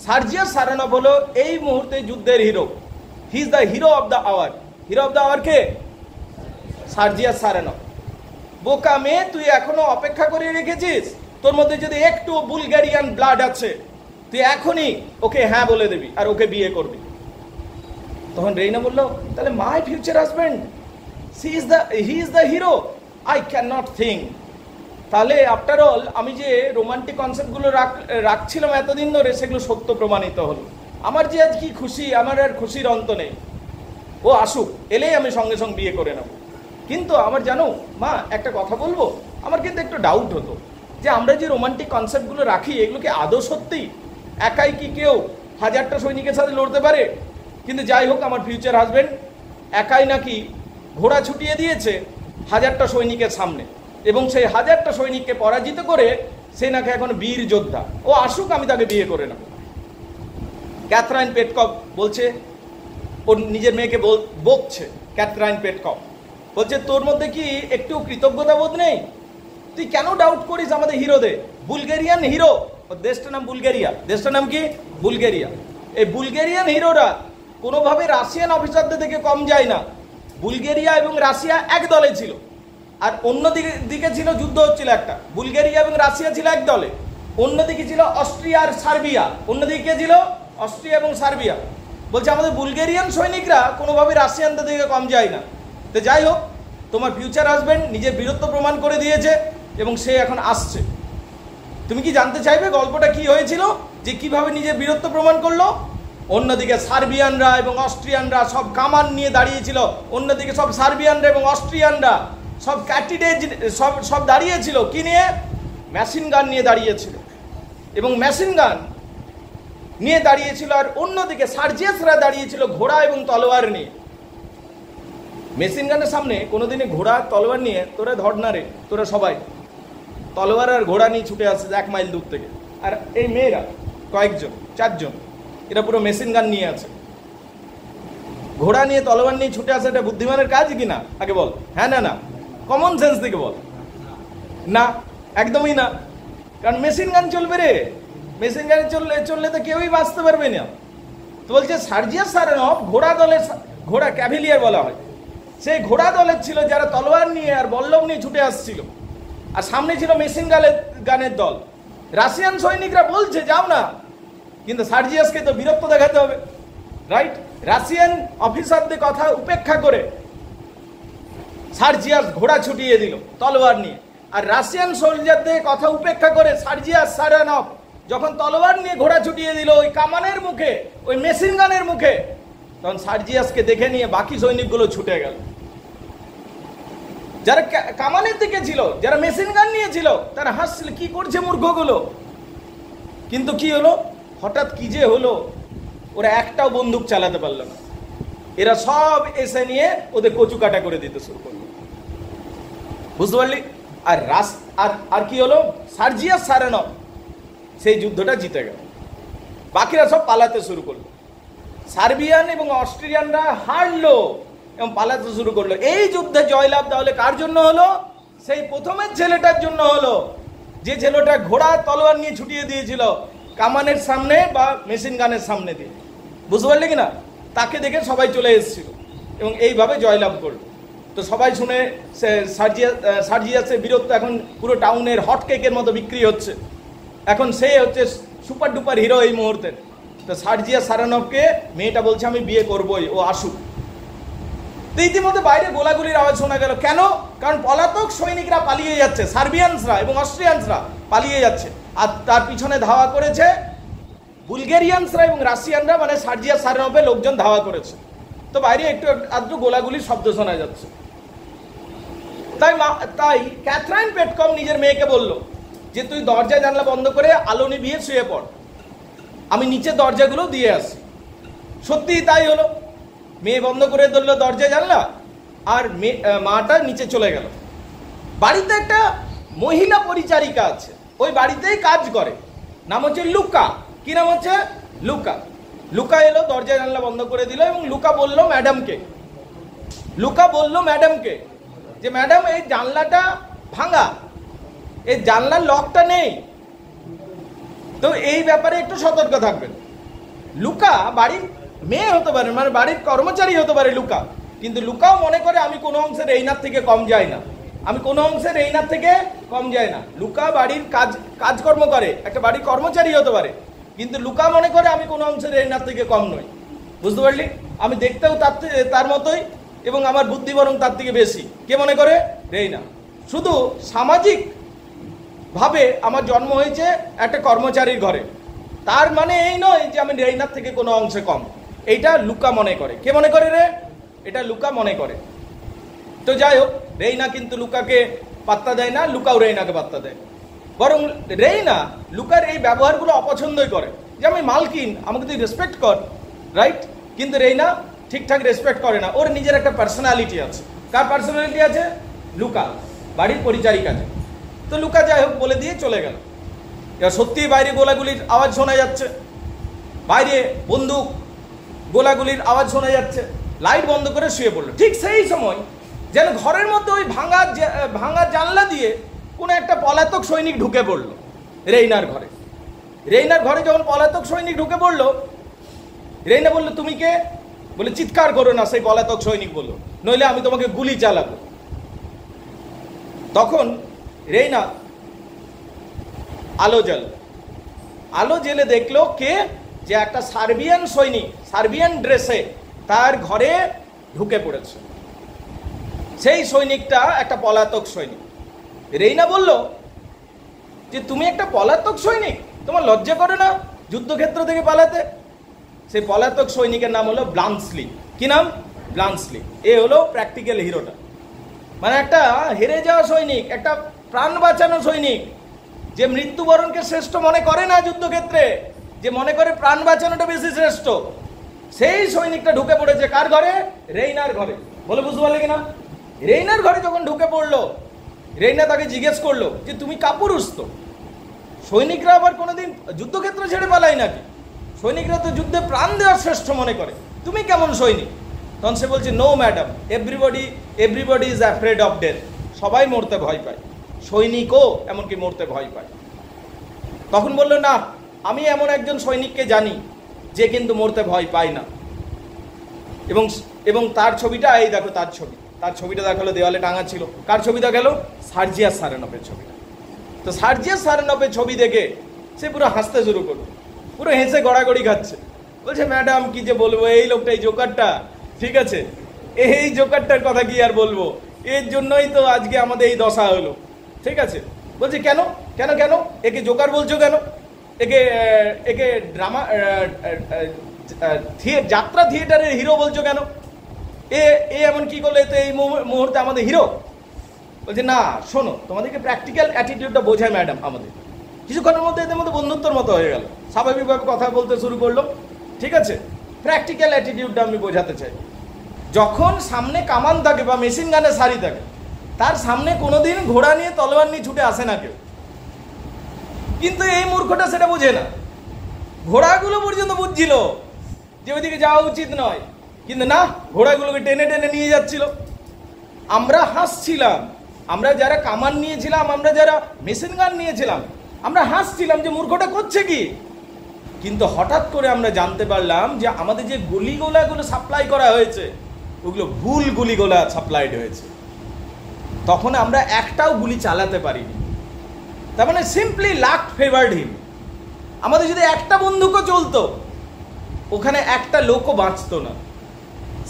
Sergius Saranoff হলো এই মুহূর্তে যুদ্ধের hero. He is the hero of the hour. Hero of the hour কে? Sergius Saranoff. বোকা মেয়ে, তুই এখনো অপেক্ষা করে রেখেছিস? তোর মধ্যে যদি একটু বুলগেরিয়ান ব্লাড আছে, তুই এখনই ওকে হ্যাঁ বলে দিবি আর ওকে বিয়ে করবি। তখন রেইনা বলল, তাহলে my future husband, he is the hero, I can not think. তাহলে আফটার অল আমি যে রোমান্টিক কনসেপ্টগুলো রাখছিলাম এতদিন ধরে, সেগুলো সত্য প্রমাণিত হলো। আমার যে আজ কি খুশি, আমার আর খুশির অন্ত নেই। ও আসুক, এলেই আমি সঙ্গে সঙ্গে বিয়ে করে নেব। কিন্তু আমার জানো মা, একটা কথা বলবো, আমার কিন্তু একটু ডাউট হতো যে আমরা যে রোমান্টিক কনসেপ্টগুলো রাখি, এগুলো কি আদৌ সত্যি? একাই কি কেউ 1000টা সৈনিকের সাথে লড়তে পারে? কিন্তু যাই হোক, আমার ফিউচার হাজব্যান্ড একাই নাকি ঘোড়া ছুটিয়ে দিয়েছে 1000টা সৈনিকের সামনে, এবং সেই 1000টা সৈনিককে পরাজিত করে সে নাকি এখন বীর যোদ্ধা। ও আসুক, আমি তাকে বিয়ে করে নেব। ক্যাথরাইন পেটকক বলছে, ওর নিজের মেয়েকে বকছে। ক্যাথরাইন পেটকক বলছে, তোর মধ্যে কি একটু কৃতজ্ঞতা বোধ নেই? তুই কেন ডাউট করিস আমাদের হিরোদের? বুলগেরিয়ান হিরো, দেশটার নাম বুলগেরিয়া, দেশটার নাম কি? বুলগেরিয়া। এই বুলগেরিয়ান হিরোরা কোনোভাবে রাশিয়ান অফিসারদের থেকে কম যায় না। বুলগেরিয়া এবং রাশিয়া এক দলে ছিল, আর অন্যদিকে ছিল যুদ্ধ হচ্ছিল একটা। বুলগেরিয়া এবং রাশিয়া ছিল এক দলে, অন্যদিকে ছিল অস্ট্রিয়া আর সার্বিয়া। অন্যদিকে ছিল অস্ট্রিয়া এবং সার্বিয়া। বলছে আমাদের বুলগেরিয়ান সৈনিকরা কোনোভাবে রাশিয়ানদের থেকে কম যায় না। তো যাই হোক, তোমার ফিউচার হাজব্যান্ড নিজের বীরত্ব প্রমাণ করে দিয়েছে এবং সে এখন আসছে। তুমি কি জানতে চাইবে গল্পটা কি হয়েছিল, যে কিভাবে নিজের বীরত্ব প্রমাণ করলো? অন্যদিকে সার্বিয়ানরা এবং অস্ট্রিয়ানরা সব কামান নিয়ে দাঁড়িয়েছিল। অন্যদিকে সব সার্বিয়ানরা এবং অস্ট্রিয়ানরা সব ক্যাটিডেজ সব দাঁড়িয়েছিল কি নিয়ে? মেশিন গান নিয়ে দাঁড়িয়েছিল, এবং মেশিন গান নিয়ে দাঁড়িয়েছিল। আর অন্যদিকে সার্জিয়াসরা দাঁড়িয়েছিল ঘোড়া এবং তলোয়ার নিয়ে। মেশিন গানের সামনে কোনোদিনই ঘোড়া তলোয়ার নিয়ে তোরা ধর না রে, তোরা সবাই তলোয়ার আর ঘোড়া নিয়ে ছুটে আসছে 1 মাইল দূর থেকে। আর এই মেয়েরা কয়েকজন, 4 জন, এরা পুরো মেশিন গান নিয়ে আছে। ঘোড়া নিয়ে তলোয়ার নিয়ে ছুটে আসে, এটা বুদ্ধিমানের কাজ কিনা আগে বল? হ্যাঁ না না, কমন সেন্স থেকে বল। না, একদমই না। কারণ মেশিন গান চলবে রে, মেশিন গান চললে তো কেউই বাঁচতে পারবে না। তো বলছে সার্জিয়াস সারানভ ঘোড়া ক্যাভেলিয়ার বলা হয়, সেই ঘোড়া দলের ছিল যারা তলোয়ার নিয়ে আর বল্লম নিয়ে ছুটে আসছিল, আর সামনে ছিল মেশিন গানের দল। রাশিয়ান সৈনিকরা বলছে যাও না, কিন্তু সার্জিয়াসকে তো বীরত্ব দেখাতে হবে, রাইট? রাশিয়ান অফিসারদের কথা উপেক্ষা করে সার্জিয়াস ঘোড়া ছুটিয়ে দিল তলোয়ার নিয়ে। আর রাশিয়ান সোলজারদের কথা উপেক্ষা করে সার্জিয়াস সারানভ যখন তলোয়ার নিয়ে ঘোড়া ছুটিয়ে দিল ওই কামানের মুখে, ওই মেশিন গানের মুখে, তখন সার্জিয়াসকে দেখে নিয়ে বাকি সৈনিকগুলো ছুটে গেল। যারা কামানের দিকে ছিল, যারা মেশিন গান নিয়েছিল, তারা হাসছিল, কি করছে মূর্খগুলো। কিন্তু কি হলো, হঠাৎ কি যে হলো, ওরা একটাও বন্দুক চালাতে পারলো না। এরা সব এসে নিয়ে ওদের কচু কাটা করে দিতে শুরু করলো, বুঝতে পারলি? আর কি হলো, সার্জিয়াস সারানভ সেই যুদ্ধটা জিতে গেল। বাকিরা সব পালাতে শুরু করলো। সার্বিয়ান এবং অস্ট্রিয়ানরা হারলো এবং পালাতে শুরু করলো। এই যুদ্ধে জয়লাভ তাহলে কার জন্য হলো? সেই প্রথমের ছেলেটার জন্য হলো, যে ছেলেটা ঘোড়া তলোয়ার নিয়ে ছুটিয়ে দিয়েছিল কামানের সামনে বা মেশিন গানের সামনে দিয়ে, বুঝতে পারলে কিনা? তাকে দেখে সবাই চলে এসেছিল এবং এইভাবে জয়লাভ করলো। তো সবাই শুনে সার্জিয়াসের বীরত্ব এখন পুরো টাউনের হট কেকের মতো বিক্রি হচ্ছে। এখন সে হচ্ছে সুপার ডুপার হিরো এই মুহূর্তে। তো সার্জিয়াস সারানভকে মেয়েটা বলছে আমি বিয়ে করবোই, ও আসুক। তো ইতিমধ্যে বাইরে গোলাগুলির আওয়াজ শোনা গেল। কেন? কারণ পলাতক সৈনিকরা পালিয়ে যাচ্ছে, সার্বিয়ানসরা এবং অস্ট্রিয়ানসরা পালিয়ে যাচ্ছে, আর তার পিছনে ধাওয়া করেছে বুলগেরিয়ানসরা এবং রাশিয়ানরা, মানে সার্জিয়াস সারানভের লোকজন ধাওয়া করেছে। তো বাইরে একটু আধটু গোলাগুলির শব্দ শোনা যাচ্ছে। তাই ক্যাথরাইন পেটকম নিজের মেয়েকে বলল যে তুই দরজা জানলা বন্ধ করে আলো নিভিয়ে শুয়ে পড়, আমি নিচে দরজাগুলো দিয়ে আসি। সত্যিই তাই হলো। মেয়ে বন্ধ করে ধরলো দরজা জানলা, আর মাটা নিচে চলে গেল। বাড়িতে একটা মহিলা পরিচারিকা আছে, ওই বাড়িতেই কাজ করে, নাম হচ্ছে লুকা। কি নাম হচ্ছে? লুকা। লুকা এলো, দরজা জানলা বন্ধ করে দিল এবং লুকা বলল ম্যাডামকে যে ম্যাডাম এই জানলাটা ভাঙা, এই জানলার লকটা নেই, তো এই ব্যাপারে একটু সতর্ক থাকবেন। লুকা বাড়ির মেয়ে হতে পারে, মানে বাড়ির কর্মচারী হতে পারে লুকা, কিন্তু লুকাও মনে করে আমি কোনো অংশের রেইনার থেকে কম যাই না, লুকা বাড়ির কাজকর্ম করে, একটা বাড়ির কর্মচারী হতে পারে, কিন্তু লুকা মনে করে আমি কোনো অংশের রেইনার থেকে কম নই, বুঝতে পারলি? আমি দেখতেও তার মতোই এবং আমার বুদ্ধি বরং তার থেকে বেশি। কে মনে করে? রেইনা। শুধু সামাজিক ভাবে আমার জন্ম হয়েছে একটা কর্মচারীর ঘরে, তার মানে এই নয় যে আমি রেইনার থেকে কোনো অংশে কম। এইটা লুকা মনে করে। কে মনে করে রে? এটা লুকা মনে করে। তো যাই হোক, রেইনা কিন্তু লুকাকে পাত্তা দেয় না, লুকাও রেইনাকে পাত্তা দেয়। বরং রেইনা লুকার এই ব্যবহারগুলো অপছন্দই করে, যে আমি মালকিন, আমাকে তুই রেসপেক্ট কর, রাইট? কিন্তু রেইনা ঠিকঠাক রেসপেক্ট করে না, ওর নিজের একটা পার্সোনালিটি আছে। কার পার্সোনালিটি আছে? লুকা, বাড়ির পরিচারিকা আছে। তো লুকা যাই হোক বলে দিয়ে চলে গেল। এবার সত্যিই বাইরে গোলাগুলির আওয়াজ শোনা যাচ্ছে, বাইরে বন্দুক গোলাগুলির আওয়াজ শোনা যাচ্ছে। লাইট বন্ধ করে শুয়ে পড়লো। ঠিক সেই সময় যেন ঘরের মধ্যে ওই ভাঙা জানলা দিয়ে কোনো একটা পলাতক সৈনিক ঢুকে পড়লো রেইনার ঘরে। রেইনার ঘরে যখন পলাতক সৈনিক ঢুকে পড়লো, রেইনা বললো তুমি কে? বলে চিৎকার করো না, সেই পলাতক সৈনিক বললো, নইলে আমি তোমাকে গুলি চালাবো। তখন রেইনা আলো জেলে দেখলো কে, যে একটা সার্বিয়ান সৈনিক সার্বিয়ান ড্রেসে তার ঘরে ঢুকে পড়েছে। সেই সৈনিকটা একটা পলাতক সৈনিক। রেইনা বলল যে তুমি একটা পলাতক সৈনিক, তোমার লজ্জা করে না যুদ্ধক্ষেত্র থেকে পালাতে? সেই পলাতক সৈনিকের নাম হলো ব্লান্সলি। কি নাম? ব্লান্সলি। এ হলো প্র্যাকটিক্যাল হিরোটা, মানে একটা হেরে যাওয়া সৈনিক, একটা প্রাণ বাঁচানো সৈনিক, যে মৃত্যুবরণকে শ্রেষ্ঠ মনে করে না যুদ্ধক্ষেত্রে, যে মনে করে প্রাণ বাঁচানোটা বেশি শ্রেষ্ঠ, সেই সৈনিকটা ঢুকে পড়েছে কার ঘরে? রেইনার ঘরে। বলে বুঝতে পারলে কিনা? রেইনার ঘরে যখন ঢুকে পড়লো, রেইনা তাকে জিজ্ঞেস করলো যে তুমি কাপুরুষ তো, সৈনিকরা আবার কোনোদিন যুদ্ধক্ষেত্র ছেড়ে পালায় নাকি? সৈনিকরা তো যুদ্ধে প্রাণ দেওয়ার শ্রেষ্ঠ মনে করে, তুমি কেমন সৈনিক? তখন সে বলছে no madam, everybody is afraid of death. সবাই মরতে ভয় পায়, সৈনিকও এমনকি মরতে ভয় পায়। তখন বললো না, আমি এমন একজন সৈনিককে জানি যে কিন্তু মরতে ভয় পায় না। এবং তার ছবিটা এই দেখো, তার ছবিটা দেখালো, দেওয়ালে টাঙা ছিল। কার ছবি দেখালো? সার্জিয়াস সারেনভের ছবিটা। তো সার্জিয়াস সারেনভের ছবি দেখে সে পুরো হাসতে শুরু করলো, পুরো হেসে গড়াগড়ি খাচ্ছে। বলছে ম্যাডাম কি যে বলবো, এই লোকটা, এই জোকারটা, ঠিক আছে, এই জোকারটার কথা কি আর বলবো, এর জন্যই তো আজকে আমাদের এই দশা হলো, ঠিক আছে। বলছে কেন কেন কেন একে জোকার বলছো কেন? একে ড্রামা যাত্রা থিয়েটারের হিরো বলছো কেন? এ এমন কি করলে তো এই মুহূর্তে আমাদের হিরো? বলছে না শোনো, তোমাদেরকে প্র্যাকটিক্যাল অ্যাটিটিউডটা বোঝায় ম্যাডাম আমাদের। কিছুক্ষণের মধ্যে এদের মধ্যে বন্ধুত্বর মতো হয়ে গেল, স্বাভাবিকভাবে কথা বলতে শুরু করলো, ঠিক আছে। প্র্যাকটিক্যাল অ্যাটিটিউডটা আমি বোঝাতে চাই। যখন সামনে কামান থাকে বা মেশিন গানের সারি থাকে, তার সামনে কোনোদিন ঘোড়া নিয়ে তলোয়ার নিয়ে ছুটে আসে না কেউ, কিন্তু এই মূর্খটা সেটা বুঝে না। ঘোড়াগুলো পর্যন্ত বুঝছিল যে ওইদিকে যাওয়া উচিত নয়, কিন্তু না, ঘোড়াগুলোকে টেনে টেনে নিয়ে যাচ্ছিল। আমরা হাসছিলাম, আমরা যারা কামান নিয়েছিলাম, আমরা যারা মেশিন গান নিয়েছিলাম, আমরা হাসছিলাম যে মূর্খটা করছে কি। কিন্তু হঠাৎ করে আমরা জানতে পারলাম যে আমাদের যে গুলিগোলাগুলো সাপ্লাই করা হয়েছে, ওগুলো ভুল গুলিগোলা সাপ্লাইড হয়েছে। তখন আমরা একটাও গুলি চালাতে পারিনি। তার মানে সিম্পলি লাক ফেভার্ড হিম। আমাদের যদি একটা বন্দুকও চলতো, ওখানে একটা লোকও বাঁচতো না।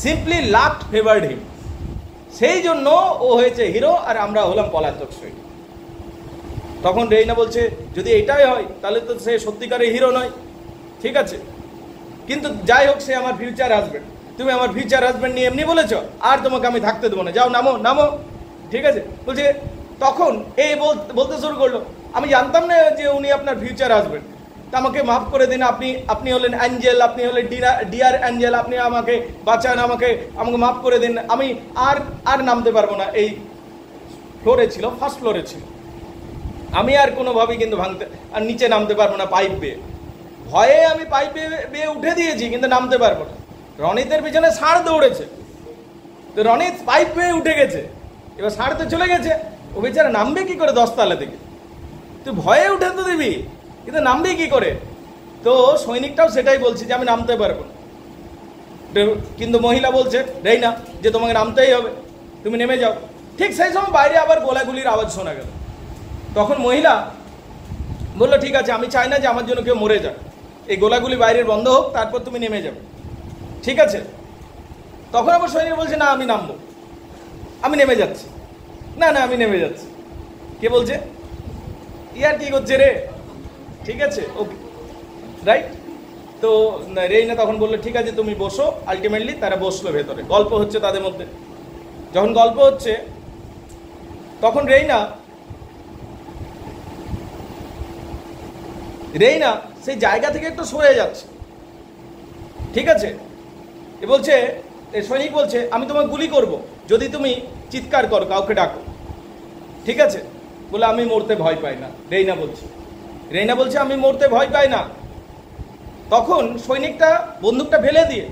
সিম্পলি লাক ফেভার্ড হিম। সেই জন্য ও হয়েছে হিরো, আর আমরা হলাম পলাতক সৈনিক। তখন রেইনা বলছে যদি এটাই হয় তাহলে তো সে সত্যিকারের হিরো নয়, ঠিক আছে, কিন্তু যাই হোক, সে আমার ফিউচার হাজব্যান্ড। তুমি আমার ফিউচার হাজব্যান্ড নিয়ে এমনি বলেছ, আর তোমাকে আমি থাকতে দেবো না, যাও নামো নামো, ঠিক আছে। বলছে তখন এই বলতে শুরু করলো, আমি জানতাম না যে উনি আপনার ফিউচার হাজব্যান্ড, তা আমাকে মাফ করে দিন, আপনি হলেন অ্যাঞ্জেল, আপনি হলেন ডিয়ার অ্যাঞ্জেল, আপনি আমাকে বাঁচান, আমাকে মাফ করে দিন, আমি আর নামতে পারবো না। এই ফ্লোরে ছিল, ফার্স্ট ফ্লোরে ছিল, আমি আর কোনোভাবেই কিন্তু আর নিচে নামতে পারবো না পাইপ বেয়ে। ভয়ে আমি পাইপ বেয়ে উঠে দিয়েছি, কিন্তু নামতে পারবো না। রনিতের পিছনে ষাঁড় দৌড়েছে, তো রনিত পাইপ বেয়ে উঠে গেছে, এবার ষাঁড় তো চলে গেছে, ও বেচারা নামবে কি করে 10 তলা থেকে? তুই ভয়ে উঠে তো দিবি, কিন্তু নামবে কি করে? তো সৈনিকটাও সেটাই বলছে যে আমি নামতে পারবো না। কিন্তু মহিলা বলছে রেইনা যে তোমাকে নামতেই হবে, তুমি নেমে যাও। ঠিক সেই সময় বাইরে আবার গোলাগুলির আওয়াজ শোনা গেল। তখন মহিলা বললো ঠিক আছে, আমি চাই না যে আমার জন্য কেউ মরে যাক, এই গোলাগুলি বাইরের বন্ধ হোক, তারপর তুমি নেমে যাবে, ঠিক আছে। তখন আবার সৈনিক বলছে না আমি নামবো, আমি নেমে যাচ্ছি, না না আমি নেমে যাচ্ছি। কে বলছে? ইয়ার কি করছে রে, ঠিক আছে, ওকে রাইট। তো রেইনা তখন বললো ঠিক আছে তুমি বসো। আলটিমেটলি তারা বসলো ভেতরে, গল্প হচ্ছে তাদের মধ্যে। যখন গল্প হচ্ছে তখন রেইনা সেই জায়গা থেকে একটু সরে যাচ্ছে, ঠিক আছে। এ বলছে, সৈনিক বলছে আমি তোমাকে গুলি করব যদি তুমি চিৎকার করো, কাউকে ডাকো, ঠিক আছে। বলে আমি মরতে ভয় পাই না, রেইনা বলছে আমি মরতে ভয় পাই না। তখন সৈনিকটা বন্দুকটা ফেলে দিয়ে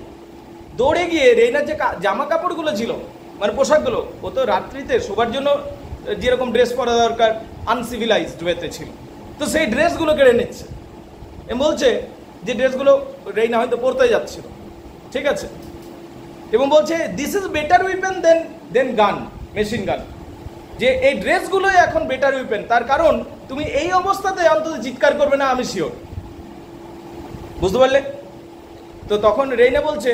দৌড়ে গিয়ে রেইনার যে জামা কাপড়গুলো ছিল, মানে পোশাকগুলো, ও তো রাত্রিতে শোবার জন্য যেরকম ড্রেস পরা দরকার, আনসিভিলাইজড ওয়েতে ছিল। তো সেই ড্রেসগুলো কেড়ে নিচ্ছে। এ বলছে যে ড্রেসগুলো রেইনা হয়তো পরতে যাচ্ছিল, ঠিক আছে, এবং বলছে দিস ইজ বেটার উইপেন দেন গান, মেশিন গান, যে এই ড্রেসগুলোই এখন বেটার উইপেন। তার কারণ তুমি এই অবস্থাতে অন্তত চিৎকার করবে না, আমি শিওর। বুঝতে পারলে? তো তখন রেইনা বলছে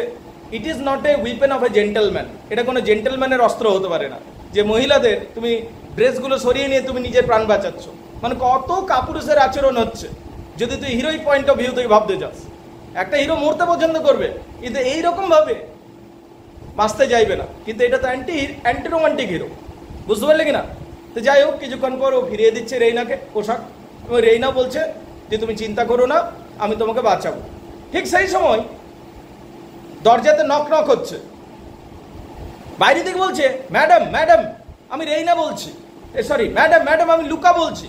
it is not a weapon of A gentleman, এটা কোনো জেন্টলম্যানের অস্ত্র হতে পারে না, যে মহিলাদের তুমি ড্রেসগুলো সরিয়ে নিয়ে তুমি নিজের প্রাণ বাঁচাচ্ছ। মানে কত কাপুরুষের আচরণ হচ্ছে যদি তুই হিরোইক পয়েন্ট অফ ভিউ তুই ভাবতে যাস। একটা হিরো মরতে পছন্দ করবে, কিন্তু এইরকমভাবে বাঁচতে যাইবে না। কিন্তু এটা তো অ্যান্টি রোমান্টিক হিরো, বুঝতে পারলে কিনা? তো যাই হোক, কিছুক্ষণ পর ও ফিরিয়ে দিচ্ছে রেইনাকে পোশাক, এবং রেইনা বলছে যে তুমি চিন্তা করো না, আমি তোমাকে বাঁচাবো। ঠিক সেই সময় দরজাতে নক নক হচ্ছে। বাইরে থেকে বলছে ম্যাডাম ম্যাডাম আমি রেইনা বলছি, সরি ম্যাডাম ম্যাডাম আমি লুকা বলছি।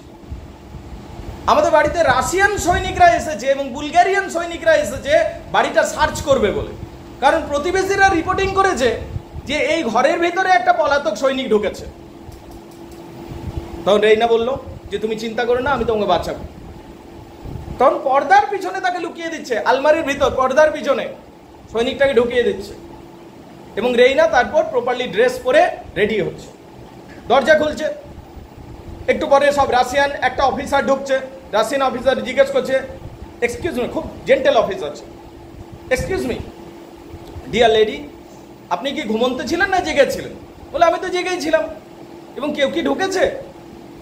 আমাদের বাড়িতে রাশিয়ান সৈনিকরা এসেছে এবং বুলগেরিয়ান সৈনিকরা এসেছে বাড়িটা সার্চ করবে বলে, কারণ প্রতিবেশীরা রিপোর্টিং করেছে যে এই ঘরের ভিতরে একটা পলাতক সৈনিক ঢুকেছে। তখন রেইনা বলল যে তুমি চিন্তা করো না, আমি তোমাকে বাঁচাবো। তখন পর্দার পিছনে তাকে লুকিয়ে দিচ্ছে, আলমারির ভিতর পর্দার পিছনে সৈনিকটাকে ঢুকিয়ে দিচ্ছে, এবং রেইনা তারপর প্রপারলি ড্রেস পরে রেডি হচ্ছে। দরজা খুলছে, একটু পরে সব রাশিয়ান একটা অফিসার ঢুকছে। রাশিয়ান অফিসার জিজ্ঞেস করছে এক্সকিউজ মি, খুব জেন্টেল অফিস আছে, এক্সকিউজ মি ডিয়ার লেডি, আপনি কি ঘুমন্ত ছিলেন না জেগেছিলেন? বলে আমি তো জেগেই ছিলাম। এবং কেউ কি ঢুকেছে?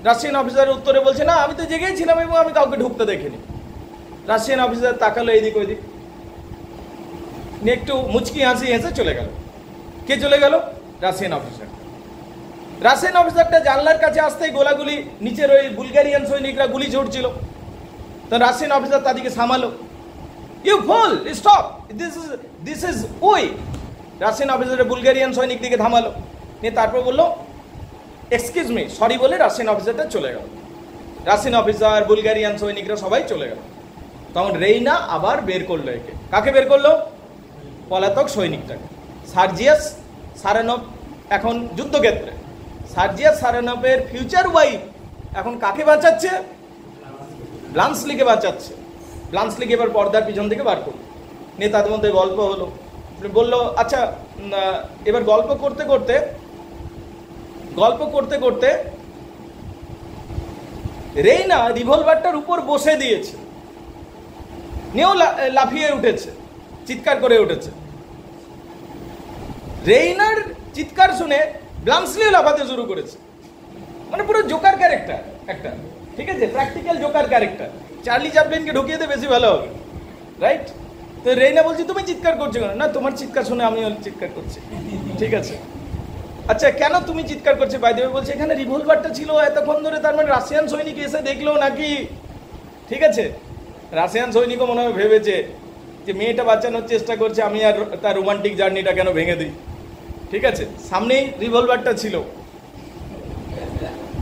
রাশিয়ান অফিসারের উত্তরে বলছে না, আমি তো জেগেই ছিলাম এবং আমি কাউকে ঢুকতে দেখিনি। রাশিয়ান অফিসার তাকালো এইদিক ওইদিক, নিয়ে একটু মুচকি হাসি হেসে চলে গেল। কে চলে গেল? Russian officer. রাশিয়ান অফিসারটা জানলার কাছে আসতেই গোলাগুলি, নিচের ওই বুলগেরিয়ান সৈনিকরা গুলি ছুটছিল। তো রাশিয়ান অফিসার তাদেরকে সামালো, you fool stop, this is we. Russian officer Bulgarian সৈনিক দিকে থামালো, নিয়ে তারপর বললো এক্সকিউজ মি, সরি বলে রাশিয়ান অফিসারটা চলে গেল। রাশিয়ান অফিসার বুলগেরিয়ান সৈনিকরা সবাই চলে গেল। তখন রেইনা আবার বের করলো একে। কাকে বের করলো? পলাতক সৈনিকটাকে। সার্জিয়াস সারানভ এখন যুদ্ধক্ষেত্রে। সার্জিয়াস সারানভের ফিউচার ওয়াইফ এখন কাকে বাঁচাচ্ছে? ব্লান্সলিকে বাঁচাচ্ছে। ব্লান্সলিকে এবার পর্দার পিছন থেকে বার করলো, নিয়ে তাদের মধ্যে গল্প হলো। বললো আচ্ছা, এবার গল্প করতে করতে রেইনা রিভলভারটার উপর বসে দিয়েছে, নিয়েও লাফিয়ে উঠেছে, চিৎকার করে উঠেছে। রেইনার চিৎকার শুনে ব্লান্সলিও লাফাতে শুরু করেছে। মানে পুরো জোকার ক্যারেক্টার একটা, ঠিক আছে, প্র্যাকটিক্যাল জোকার ক্যারেক্টার। চার্লি চ্যাপলিনকে ঢুকিয়ে দিয়ে বেশি ভালো হবে, রাইট? তো রেইনা বলছি তুমি চিৎকার করছো কেন? না, তোমার চিৎকার শুনে আমিও চিৎকার করছি। ঠিক আছে, আচ্ছা কেন তুমি চিৎকার করছো? বাই দ্য ওয়ে বলছে এখানে রিভলভারটা ছিল এতক্ষণ ধরে, তার মানে রাশিয়ান সৈনিক এসে দেখলো নাকি? ঠিক আছে, রাশিয়ান সৈনিকও মনে হয় ভেবেছে যে মেয়েটা বাঁচানোর চেষ্টা করছে, আমি আর তার রোমান্টিক জার্নিটা কেন ভেঙে দিই। ঠিক আছে, সামনেই রিভলভারটা ছিল,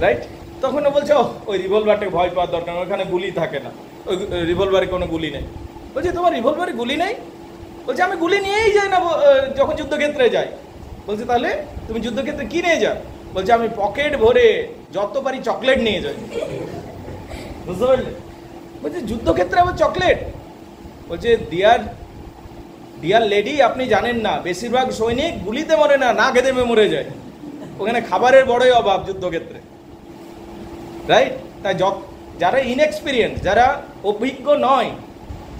রাইট? তখন ও বলছে ওই রিভলভারটাকে ভয় পাওয়ার দরকার, ওখানে গুলি থাকে না, ওই রিভলভারে কোনো গুলি নেই। বলছে তোমার রিভলভারে গুলি নেই? বলছে আমি গুলি নিয়েই যাই না যখন যুদ্ধক্ষেত্রে যাই। বলছে তাহলে তুমি যুদ্ধক্ষেত্রে কি নিয়ে যাও? বলছে আমি পকেট ভরে যত পারি চকলেট নিয়ে যাই। বুঝতে পারলে? বলছে যুদ্ধক্ষেত্রে আবার চকলেট? বলছে ডিয়ার লেডি, আপনি জানেন না বেশিরভাগ সৈনিক গুলিতে মরে না, না খেতে মরে যায়। ওখানে খাবারের বড়ই অভাব যুদ্ধক্ষেত্রে, রাইট? তাই যারা ইনএক্সপিরিয়েন্স, যারা অভিজ্ঞ নয়,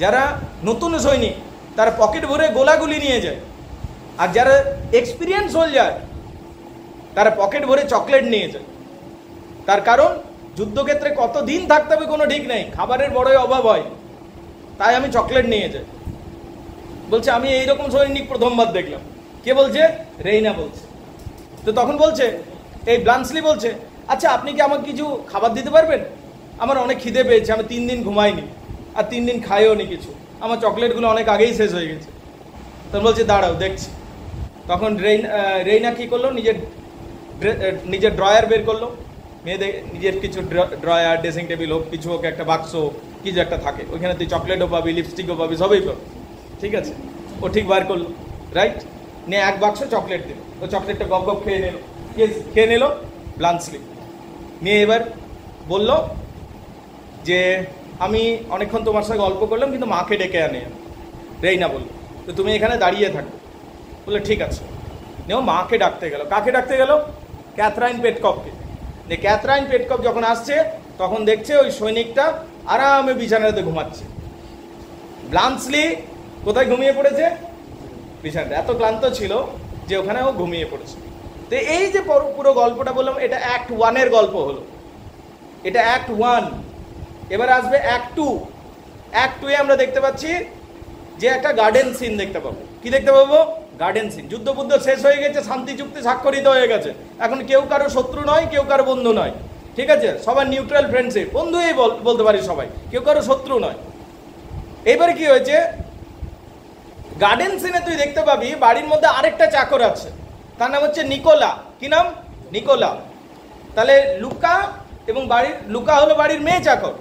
যারা নতুন সৈনিক, তারা পকেট ভরে গোলাগুলি নিয়ে যায়। আর যারা এক্সপিরিয়েন্স সোলজার তারা পকেট ভরে চকলেট নিয়ে যায়। তার কারণ যুদ্ধক্ষেত্রে কত দিন থাকতে হবে কোনো ঠিক নেই, খাবারের বড়ই অভাব হয়, তাই আমি চকলেট নিয়ে যাই। বলছে আমি এইরকম সৈনিক প্রথমবার দেখলাম। কে বলছে? রেইনা বলছে। তো তখন বলছে এই ব্লান্সলি বলছে আচ্ছা আপনি কি আমাকে কিছু খাবার দিতে পারবেন? আমার অনেক খিদে পেয়েছে, আমি 3 দিন ঘুমাইনি আর 3 দিন খাইও নি কিছু, আমার চকলেটগুলো অনেক আগেই শেষ হয়ে গেছে। তখন বলছে দাঁড়াও দেখছি। তখন রেইনা কী করলো, নিজের ড্রয়ার বের করলো, নিজের কিছু ড্রয়ার, ড্রেসিং টেবিল হোক, কিছু হোক, একটা বাক্স কিছু একটা থাকে, ওইখানে তুই চকলেটও পাবি, লিপস্টিকও পাবি, সবই পাবি। ঠিক আছে, ও ঠিক বার করলো, রাইট? নিয়ে এক বাক্স চকলেট দিল, ও চকলেটটা গপ গপ খেয়ে নিল ব্লান্সলি। নিয়ে এবার বলল যে আমি অনেকক্ষণ তোমার সাথে গল্প করলাম, কিন্তু মাকে ডেকে আনে। রেইনা বলল, তো তুমি এখানে দাঁড়িয়ে থাকো। বললো ঠিক আছে। নেও মাকে ডাকতে গেল। কাকে ডাকতে গেল? ক্যাথরাইন পেটকপকে। যে ক্যাথরাইন পেটকপ যখন আসছে তখন দেখছে ওই সৈনিকটা আরামে বিছানাতে ঘুমাচ্ছে। ব্লান্সলি কোথায় ঘুমিয়ে পড়েছে? বিছানাটা। এত ক্লান্ত ছিল যে ওখানে ও ঘুমিয়ে পড়েছে। তো এই যে পুরো গল্পটা বললাম, এটা অ্যাক্ট 1-এর গল্প হলো। এটা অ্যাক্ট 1। এবার আসবে অ্যাক্ট 2। অ্যাক্ট 2-এ আমরা দেখতে পাচ্ছি যে একটা গার্ডেন সিন দেখতে পাবো। কি দেখতে পাবো? Garden scene. যুদ্ধ শেষ হয়ে গেছে, শান্তি চুক্তি স্বাক্ষরিত হয়ে গেছে। এখন কেউ কারো শত্রু নয়, কেউ কারো বন্ধু নয়, ঠিক আছে? সবার নিউট্রাল ফ্রেন্ডশিপ, বন্ধুই বলতে পারি সবাই, কেউ কারো শত্রু নয়। এবারে কি হয়েছে? গার্ডেন সিনে তুই দেখতে পাবি বাড়ির মধ্যে আরেকটা চাকর আছে, তার নাম হচ্ছে নিকোলা। কি নাম? নিকোলা। তাহলে লুকা এবং লুকা হলো বাড়ির মেয়ে চাকর,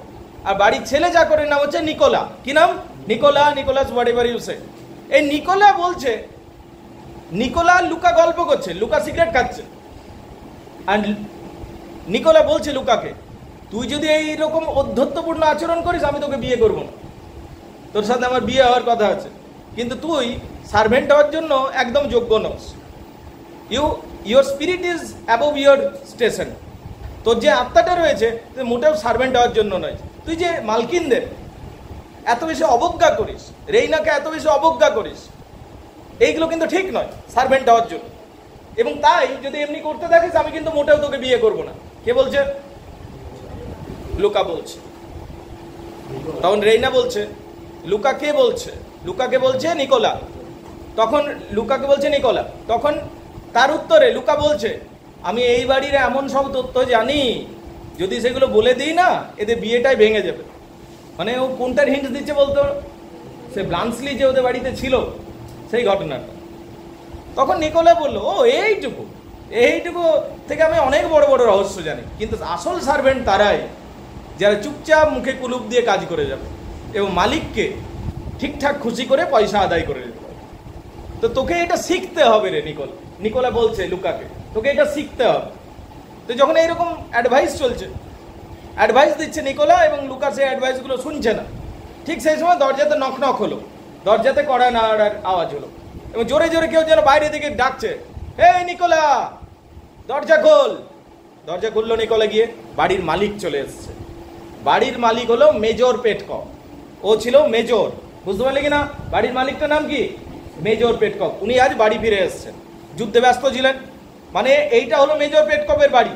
আর বাড়ির ছেলে চাকরের নাম হচ্ছে নিকোলা। কি নাম? নিকোলাস হোয়াটএভার ইউ সে। এই নিকোলা বলছে, নিকোলা লুকা গল্প করছে, লুকা সিগারেট খাচ্ছে, আর নিকোলা বলছে লুকাকে, তুই যদি এইরকম অধ্যত্বপূর্ণ আচরণ করিস আমি তোকে বিয়ে করবো না, তোর সাথে আমার বিয়ে হওয়ার কথা আছে, কিন্তু তুই সার্ভেন্ট হওয়ার জন্য একদম যোগ্য নস। Your spirit is above your station. তোর যে আত্মাটা রয়েছে তুই মোটেও সার্ভেন্ট হওয়ার জন্য নয়। তুই যে মালকিনদের এত বেশি অবজ্ঞা করিস, রেইনাকে এত বেশি অবজ্ঞা করিস, এইগুলো কিন্তু ঠিক নয় সার্ভেন্ট হওয়ার জন্য। এবং তাই যদি এমনি করতে থাকিস আমি কিন্তু মোটেও তোকে বিয়ে করবো না। কে বলছে? লুকা বলছে। তখন রেইনা বলছে, লুকা কে বলছে? লুকাকে বলছে নিকোলা। তখন লুকাকে বলছে নিকোলা। তখন তার উত্তরে লুকা বলছে, আমি এই বাড়ির এমন সব তথ্য জানি, যদি সেগুলো বলে দিই না এদের বিয়েটাই ভেঙে যাবে। মানে ও কোনটার হিন্ট দিচ্ছে বলতো? সে ব্লান্সলি যে ওদের বাড়িতে ছিল সেই ঘটনাটা। তখন নিকোলা বলল, ও এইটুকু থেকে আমি অনেক বড় বড় রহস্য জানি, কিন্তু আসল সার্ভেন্ট তারাই যারা চুপচাপ মুখে কুলুপ দিয়ে কাজ করে যাবে এবং মালিককে ঠিকঠাক খুশি করে পয়সা আদায় করে দিতে পারবে। তো তোকে এটা শিখতে হবে রে নিকোলা বলছে লুকাকে, তোকে এটা শিখতে হবে। তো যখন এইরকম অ্যাডভাইস চলছে, অ্যাডভাইস দিচ্ছে নিকোলা এবং লুকা সেই অ্যাডভাইসগুলো শুনছে না, ঠিক সেই সময় দরজাতে নক হলো, দরজাতে কড়া নাড়ার আওয়াজ হলো এবং জোরে জোরে কেউ যেন বাইরে থেকে ডাকছে, হে নিকোলা দরজা খোল। দরজা খুললো নিকোলা গিয়ে, বাড়ির মালিক চলে এসছে। বাড়ির মালিক হলো মেজর পেটকপ। ও ছিল মেজর, বুঝতে পারলে কিনা? বাড়ির মালিকটার নাম কি? মেজর পেটকপ। উনি আজ বাড়ি ফিরে এসছেন, যুদ্ধে ব্যস্ত ছিলেন। মানে এইটা হলো মেজর পেটকপের বাড়ি।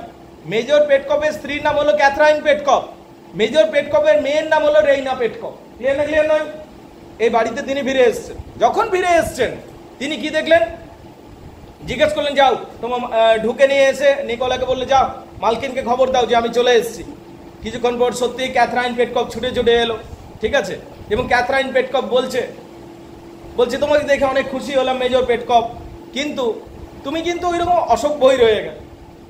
মেজর পেটকপের স্ত্রীর নাম হলো ক্যাথরাইন পেটকপ। মেজর পেটকপের মেয়ের নাম হলো রেইনা পেটকপ। ক্লিয়ার না? ক্লিয়ার নয়? এই বাড়িতে তিনি ফিরে এসছেন। যখন ফিরে এসছেন তিনি কি দেখলেন? জিজ্ঞেস করলেন, যাও তোমার ঢুকে নিয়ে এসে নিকোলাকে বললে, যাও মালকিনকে খবর দাও যে আমি চলে এসেছি। কিছুক্ষণ পর সত্যিই ক্যাথরাইন পেটকপ ছুটে এলো, ঠিক আছে? এবং ক্যাথরাইন পেটকপ বলছে তোমাকে দেখে অনেক খুশি হলাম মেজর পেটকপ, কিন্তু তুমি কিন্তু ওইরকম অসভ্যই রয়ে গেল।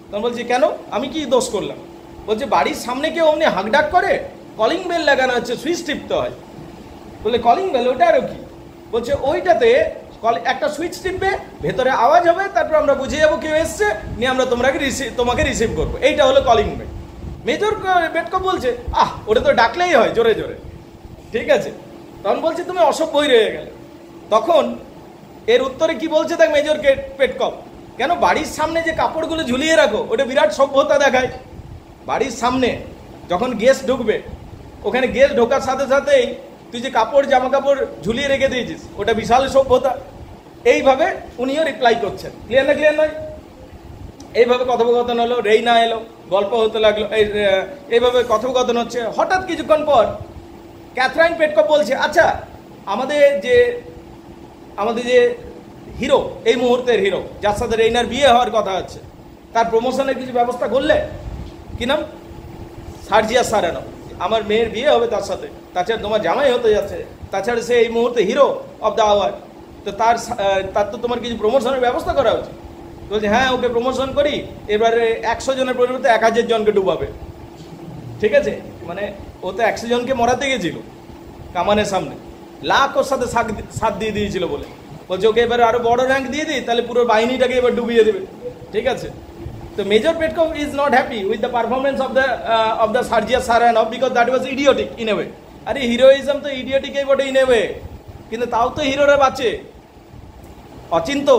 তখন বলছি, কেন? আমি কি দোষ করলাম? বলছে, বাড়ির সামনে কেউ অমনি হাঁকডাক করে, কলিং বেল লাগানো হচ্ছে, সুইচ টিপতে হয়। বলে, কলিং বেল? ওটা আরও কি? বলছে, ওইটাতে একটা সুইচ টিপবে, ভেতরে আওয়াজ হবে, তারপর আমরা বুঝে যাবো কেউ এসছে, নিয়ে আমরা তোমাকে রিসিভ করবো, এইটা হলো কলিং বেল। মেজর পেটকপ বলছে, ওটা তো ডাকলেই হয় জোরে জোরে, ঠিক আছে? তখন বলছে, তুমি অসভ্যই রয়ে গেলে। তখন এর উত্তরে কি বলছে দেখ মেজর পেটকপ, কেন বাড়ির সামনে যে কাপড়গুলো ঝুলিয়ে রাখো ওটা বিরাট সভ্যতা দেখায়। বাড়ির সামনে যখন গেস্ট ঢুকবে, ওখানে গেস্ট ঢোকার সাথে সাথেই তুই যে জামা কাপড় ঝুলিয়ে রেখে দিয়েছিস ওটা বিশাল সভ্যতা। এইভাবে উনিও রিপ্লাই করছেন। ক্লিয়ার না? ক্লিয়ার নয়? এইভাবে কথোপকথন হলো, রেইনা এলো, গল্প হতে লাগলো, এইভাবে কথোপকথন হচ্ছে। হঠাৎ কিছুক্ষণ পর ক্যাথরাইন পেটকপ বলছে, আচ্ছা আমাদের যে হিরো, এই মুহূর্তের হিরো যার সাথে রেইনার বিয়ে হওয়ার কথা আছে, তার প্রমোশনের কিছু ব্যবস্থা করলে? কি নাম? সার্জিয়া সারানো। আমার মেয়ের বিয়ে হবে তার সাথে, তাছাড়া তোমার জামাই হতে যাচ্ছে, তাছাড়া সে এই মুহূর্তে হিরো অফ দ্য আওয়ার, তো তার তো তোমার কিছু প্রমোশনের ব্যবস্থা করা উচিত। বলছে, হ্যাঁ ওকে প্রমোশন করি, এবারে 100 জনের পরিবর্তে 1000 জনকে ডুবাবে, ঠিক আছে? মানে ও তো 100 জনকে মরাতে গেছিল কামানের সামনে, লাখ ওর সাথে সাথ দিয়ে দিয়েছিল বলে। বলছে, ওকে এবারে আরো বড় র্যাঙ্ক দিয়ে দিই, তাহলে পুরো বাহিনীটাকে এবার ডুবিয়ে দেবে, ঠিক আছে? তো Major Petkoff is not happy with the performance of the Sergius Saranoff because that was idiotic in a way. আরে হিরোইজম তো ইডিওটিকই বটে ইন এ ওয়ে, কিন্তু তাও তো হিরোরা বাঁচে। অচিন্ত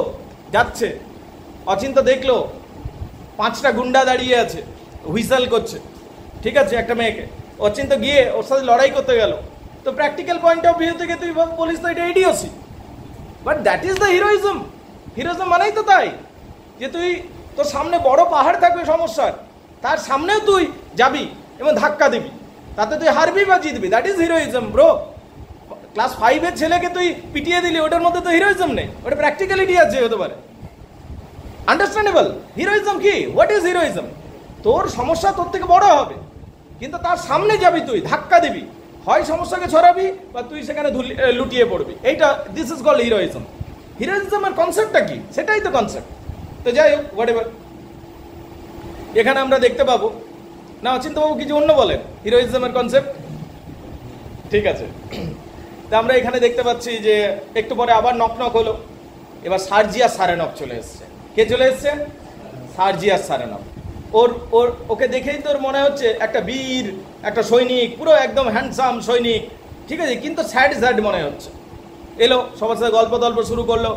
যাচ্ছে, অচিন্ত দেখলো 5টা গুন্ডা দাঁড়িয়ে আছে, হুইসেল করছে, ঠিক আছে, একটা মেয়েকে। অচিন্ত গিয়ে ওর সাথে লড়াই করতে গেল। তো প্র্যাকটিক্যাল পয়েন্ট অফ ভিউ থেকে তুই বলিস তো এটা idiocy, but that is the heroism. Heroism মানেই তো তাই যে তুই তোর সামনে বড় পাহাড় থাকবে সমস্যার, তার সামনেও তুই যাবি এবং ধাক্কা দিবি, তাতে তুই হারবি বা জিতবি। That is heroism bro. Class 5-এর ছেলেকে তুই পিটিয়ে দিলি, ওটার মধ্যে তো হিরোইজম নেই, ওটা প্র্যাকটিক্যালিটি আছে হতে পারে। আন্ডারস্ট্যান্ডেবল? হিরোইজম কি? What is heroism? তোর সমস্যা তোর থেকে বড় হবে, কিন্তু তার সামনে যাবি, তুই ধাক্কা দিবি, হয় সমস্যাকে ছড়াবি বা তুই সেখানে লুটিয়ে পড়বি। এইটা দিস ইজ কল্ড হিরোইজম। হিরোইজমের কনসেপ্টটা কি? সেটাই তো কনসেপ্ট। তো যাই হোক, হোয়াট এভার, এখানে আমরা দেখতে পাবো না অচিন্তবাবু কিছু অন্য বলেন হিরোইজমের কনসেপ্ট, ঠিক আছে। তা আমরা এখানে দেখতে পাচ্ছি যে একটু পরে আবার নক নক হলো, এবার সার্জিয়াস সারানভ চলে এসছে। কে চলে এসছে? সার্জিয়াস সারানভ। ওকে দেখেই তোর মনে হচ্ছে একটা বীর, একটা সৈনিক, পুরো একদম হ্যান্ডসাম সৈনিক, ঠিক আছে, কিন্তু স্যাড স্যাড মনে হচ্ছে। এলো, সবার সাথে গল্প টল্প শুরু করলো।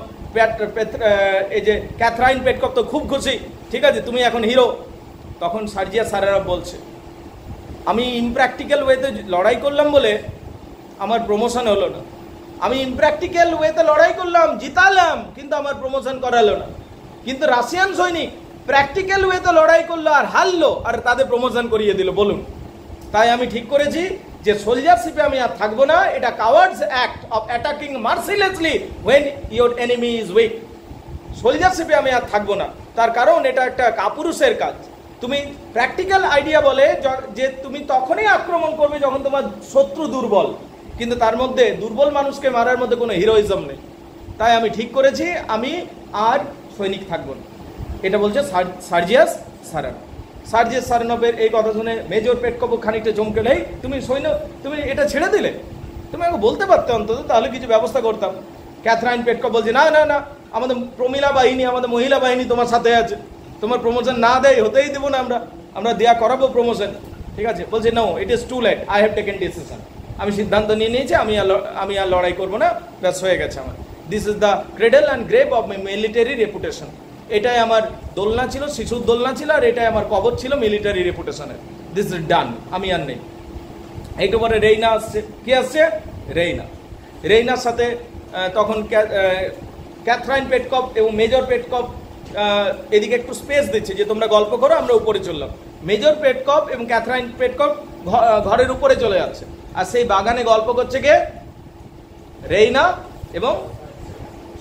এই যে ক্যাথরাইন পেটকভ তো খুব খুশি, ঠিক আছে, তুমি এখন হিরো। তখন সার্জিয়াস সারানভ বলছে, আমি ইমপ্র্যাকটিক্যাল ওয়েতে লড়াই করলাম বলে আমার প্রমোশন হলো না। আমি ইমপ্র্যাকটিক্যাল ওয়েতে লড়াই করলাম, জিতালাম, কিন্তু আমার প্রমোশন করালো না। কিন্তু রাশিয়ান সৈনিক প্র্যাকটিক্যাল ওয়েতে লড়াই করলো আর হারলো, আর তাদের প্রমোশন করিয়ে দিল। বলুন, তাই আমি ঠিক করেছি যে সোলজারশিপে আমি আর থাকবো না। এটা coward's act of attacking mercilessly when your enemy is weak. সোলজারশিপে আমি আর থাকবো না, তার কারণ এটা একটা কাপুরুষের কাজ। তুমি প্র্যাকটিক্যাল আইডিয়া বলে যে তুমি তখনই আক্রমণ করবে যখন তোমার শত্রু দুর্বল, কিন্তু তার মধ্যে দুর্বল মানুষকে মারার মধ্যে কোনো হিরোইজম নেই। তাই আমি ঠিক করেছি আমি আর সৈনিক থাকবো না। এটা বলছে সার্জিয়াস সারানভ। সার্জিয়াস সারানভের এই কথা শুনে মেজর পেটকভ খানিকটা চমকে নেই, তুমি এটা ছেড়ে দিলে, তুমি আমাকে বলতে পারতে অন্তত, তাহলে কিছু ব্যবস্থা করতাম। ক্যাথরাইন পেটকভ বলছে, না না না, আমাদের প্রমিলা বাহিনী, আমাদের মহিলা বাহিনী তোমার সাথে আছে, তোমার প্রমোশন না দেয় হতেই দেবো না, আমরা দেয়া করাবো প্রমোশন, ঠিক আছে। বলছে, no, it is too late, I have taken decision. আমি সিদ্ধান্ত নিয়ে নিয়েছি, আমি আর লড়াই করবো না, ব্যাস হয়ে গেছে আমার। This is the cradle and grave of my military reputation. এটাই আমার দোলনা ছিল, শিশুর দোলনা ছিল, আর এটাই আমার কবর ছিল মিলিটারি রেপুটেশনের। দিস ইজ ডান, আমি আর নেই। এইটু পরে রেইনা আসছে। কে আসছে? রেইনার সাথে তখন ক্যাথরাইন পেটকভ এবং মেজর পেটকভ এদিকে একটু স্পেস দিচ্ছে যে তোমরা গল্প করো, আমরা উপরে চললাম। মেজর পেটকভ এবং ক্যাথরাইন পেটকভ ঘরের উপরে চলে যাচ্ছে, আর সেই বাগানে গল্প করছে কে? রেইনা এবং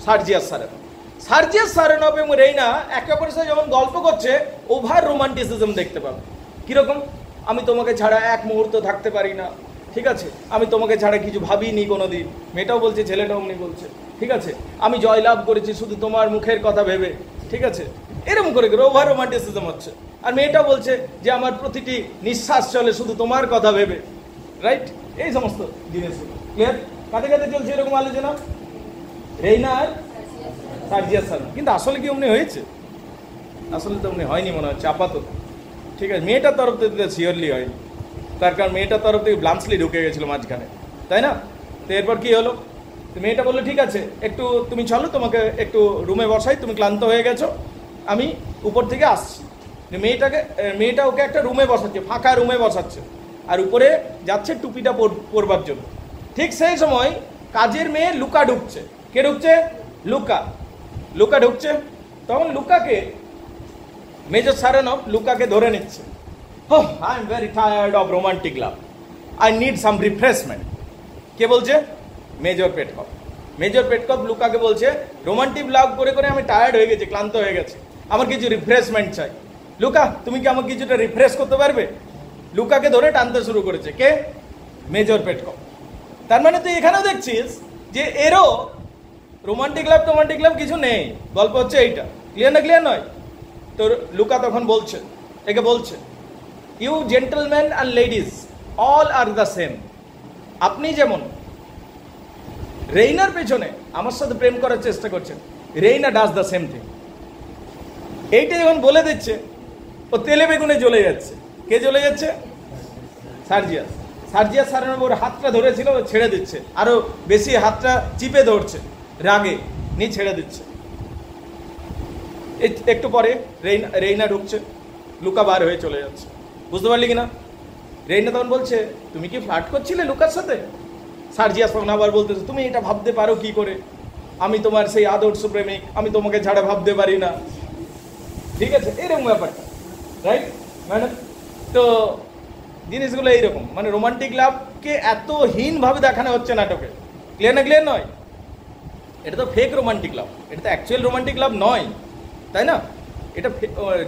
সার্জিয়াস সারানভ। সার্জিয়াস সারানভ এবং রেইনা একে অপরের সাথে যখন গল্প করছে, ওভার রোমান্টিসিজম দেখতে পাবে। কিরকম? আমি তোমাকে ছাড়া এক মুহূর্ত থাকতে পারি না, ঠিক আছে, আমি তোমাকে ছাড়া কিছু ভাবিনি কোনোদিন। মেয়েটাও বলছে, ছেলেটাও অমনি বলছে, ঠিক আছে, আমি জয়লাভ করেছি শুধু তোমার মুখের কথা ভেবে, ঠিক আছে, এরকম করে ওভার রোমান্টিসিজম হচ্ছে। আর মেয়েটা বলছে যে আমার প্রতিটি নিঃশ্বাস চলে শুধু তোমার কথা ভেবে, রাইট? এই সমস্ত জিনিসগুলো ক্লিয়ার? কাতে কাতে চলছে এরকম আলোচনা রেইনা আর সার্জিয়াস সারানভ। কিন্তু আসলে কি অমনি হয়েছে? আসলে তো অমনি হয়নি মনে হচ্ছে আপাতত, ঠিক আছে। মেয়েটার তরফ থেকে শিওরলি হয়নি, তার কারণ মেয়েটার তরফ থেকে ব্লান্সলি ঢুকে গেছিলো মাঝখানে, তাই না? তো এরপর কি হলো? তো মেয়েটা বললো, ঠিক আছে, একটু তুমি চলো, তোমাকে একটু রুমে বসাই, তুমি ক্লান্ত হয়ে গেছো, আমি উপর থেকে আসছি। মেয়েটা ওকে একটা রুমে বসাচ্ছে, ফাঁকা রুমে বসাচ্ছে, আর উপরে যাচ্ছে টুপিটা পরবার জন্য। ঠিক সেই সময় কাজের মেয়ে লুকা ঢুকছে। কে ঢুকছে? লুকা ঢুকছে। তখন লুকাকে মেজর সারানভ লুকাকে ধরে নিচ্ছে। Oh, I am very tired of romantic love. I need some refreshment. কে বলছে? মেজর পেটকভ লুকাকে বলছে, রোমান্টিক লাভ করে করে আমি টায়ার্ড হয়ে গেছি, ক্লান্ত হয়ে গেছি, আমার কিছু রিফ্রেশমেন্ট চাই। লুকা, তুমি কি আমাকে কিছুটা রিফ্রেশ করতে পারবে? লুকাকে ধরে টানতে শুরু করেছে। কে? মেজর পেটকভ। তার মানে তুই এখানেও দেখছিস যে এরও রোমান্টিক লাভ কিছু নেই, গল্প হচ্ছে এইটা। ক্লিয়ার না? ক্লিয়ার নয়? তো লুকা তখন বলছে, একে বলছে, you gentleman and ladies all are the same. আপনি যেমন রেইনার পেছনে আমার সাথে প্রেম করার চেষ্টা করছেন, Reyna does the same thing. এইটা যখন বলে দিচ্ছে, ও তেলে বেগুনে জ্বলে যাচ্ছে। কে জ্বলে যাচ্ছে? সার্জিয়াস। সার্জিয়াস সারানভ ওর হাতটা ধরেছিল, ও ছেড়ে দিচ্ছে, আরো বেশি হাতটা চিপে ধরছে রাগে, নিয়ে ছেড়ে দিচ্ছে। একটু পরে রেইনা ঢুকছে, লুকা বার হয়ে চলে যাচ্ছে। বুঝতে পারলি কিনা? রেইনা তখন বলছে, তুমি কি ফ্লার্ট করছিলে লুকার সাথে? সার্জিয়াস তখন আবার বলতেছে, তুমি এটা ভাবতে পারো কি করে? আমি তোমার সেই আদর্শ প্রেমিক, আমি তোমাকে ছাড়া ভাবতে পারি না। ঠিক আছে, এরকম ব্যাপারটা, রাইট ম্যাডাম? তো জিনিসগুলো এইরকম, মানে রোমান্টিক লাভকে এত হীনভাবে দেখানো হচ্ছে নাটকে। ক্লিয়ার না ক্লিয়ার নয়? এটা তো ফেক রোমান্টিক লাভ, এটা তো অ্যাকচুয়াল রোমান্টিক লাভ নয়, তাই না? এটা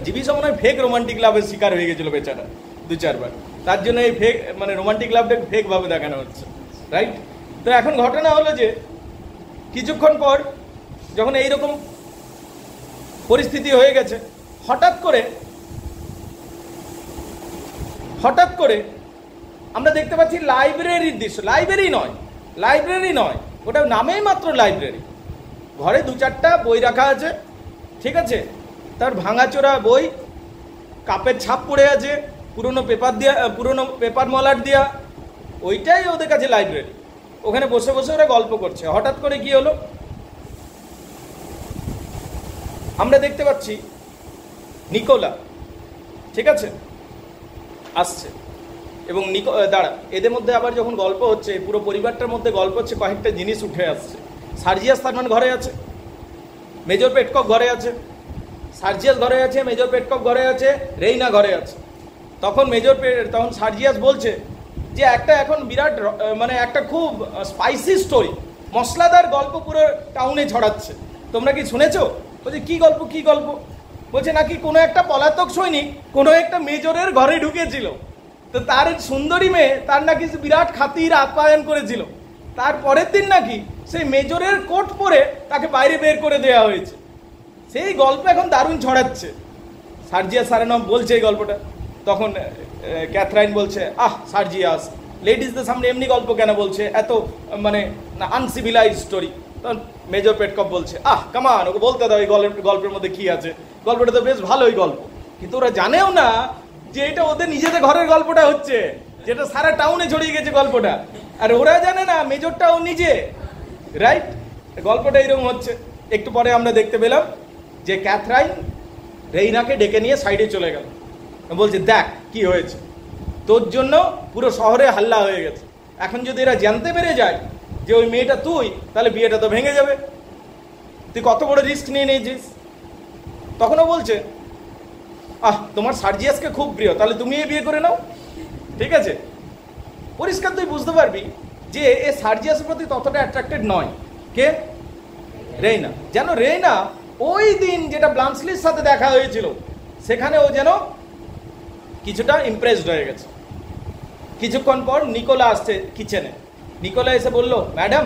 জিবি মনে হয় ফেক রোমান্টিক লাভের শিকার হয়ে গেছিল বেচারা 2-4 বার। তার জন্য এই ফেক, মানে রোমান্টিক লাভটাকে ফেকভাবে দেখানো হচ্ছে, রাইট? তো এখন ঘটনা হলো যে কিছুক্ষণ পর যখন এইরকম পরিস্থিতি হয়ে গেছে, হঠাৎ করে আমরা দেখতে পাচ্ছি লাইব্রেরির দৃশ্য। লাইব্রেরি নয়, ওটা নামেই মাত্র লাইব্রেরি। ঘরে 2-4টা বই রাখা আছে, ঠিক আছে? তার ভাঙাচোরা বই, কাপের ছাপ পড়ে আছে, পুরনো পেপার মলাট দিয়া, ওইটাই ওদের কাছে লাইব্রেরি। ওখানে বসে বসে ওরা গল্প করছে। হঠাৎ করে কি হলো, আমরা দেখতে পাচ্ছি নিকোলা, ঠিক আছে, আসছে। এবং দাঁড়া, এদের মধ্যে আবার যখন গল্প হচ্ছে, পুরো পরিবারটার মধ্যে গল্প হচ্ছে, কয়েকটা জিনিস উঠে আসছে। সার্জিয়াস সারমান ঘরে আছে, মেজর পেটকক ঘরে আছে, সার্জিয়াস ঘরে আছে, মেজর পেটকক ঘরে আছে, রেইনা ঘরে আছে। তখন সার্জিয়াস বলছে যে একটা এখন বিরাট, মানে একটা খুব স্পাইসি স্টোরি, মশলাদার গল্প পুরো টাউনে ছড়াচ্ছে। তোমরা কি শুনেছো? বলছে কি গল্প? বলছে নাকি কোনো একটা পলাতক সৈনিক কোনো একটা মেজরের ঘরে ঢুকেছিল, তো তার সুন্দরী মেয়ে তার নাকি বিরাট খাতির আপ্যায়ন করেছিল। তারপরের দিন নাকি সেই মেজরের কোট পরে তাকে বাইরে বের করে দেওয়া হয়েছে। সেই গল্প এখন দারুণ ছড়াচ্ছে। সার্জিয়াস সারানভ বলছে এই গল্পটা। তখন ক্যাথরাইন বলছে, সার্জিয়াস, লেডিসদের সামনে এমনি গল্প কেন বলছে, এত মানে আনসিভিলাইজ স্টোরি। তখন মেজর পেটকপ বলছে, কামান, ওকে বলতে দাও এই গল্পের মধ্যে কি আছে, গল্পটা তো বেশ ভালোই গল্প। কিন্তু ওরা জানেও না যে এটা ওদের নিজেদের ঘরের গল্পটা হচ্ছে, যেটা সারা টাউনে ছড়িয়ে গেছে গল্পটা। আর ওরা জানে না মেজরটাও নিজে, রাইট? গল্পটা এরকম হচ্ছে। একটু পরে আমরা দেখতে পেলাম যে ক্যাথরাইন রেইনাকে ডেকে নিয়ে সাইডে চলে গেল, বলছে, দেখ কি হয়েছে, তোর জন্য পুরো শহরে হাল্লা হয়ে গেছে। এখন যদি এরা জানতে পেরে যায় যে ওই মেয়েটা তুই, তাহলে বিয়েটা তো ভেঙে যাবে। তুই কত বড় রিস্ক নিয়ে নিয়েছিস। তখনও বলছে, তোমার সার্জিয়াসকে খুব প্রিয়, তাহলে তুমি বিয়ে করে নাও, ঠিক আছে? পরিষ্কার তুই বুঝতে পারবি যে এ সার্জিয়াসের প্রতি ততটা অ্যাট্রাক্টেড নয়। কে? রেইনা। যেন রেইনা ওই দিন যেটা ব্লান্সলির সাথে দেখা হয়েছিল, সেখানে ও যেন কিছুটা ইমপ্রেসড হয়ে গেছে। কিছুক্ষণ পর নিকোলা আসছে কিচেনে। নিকোলা এসে বলল, ম্যাডাম,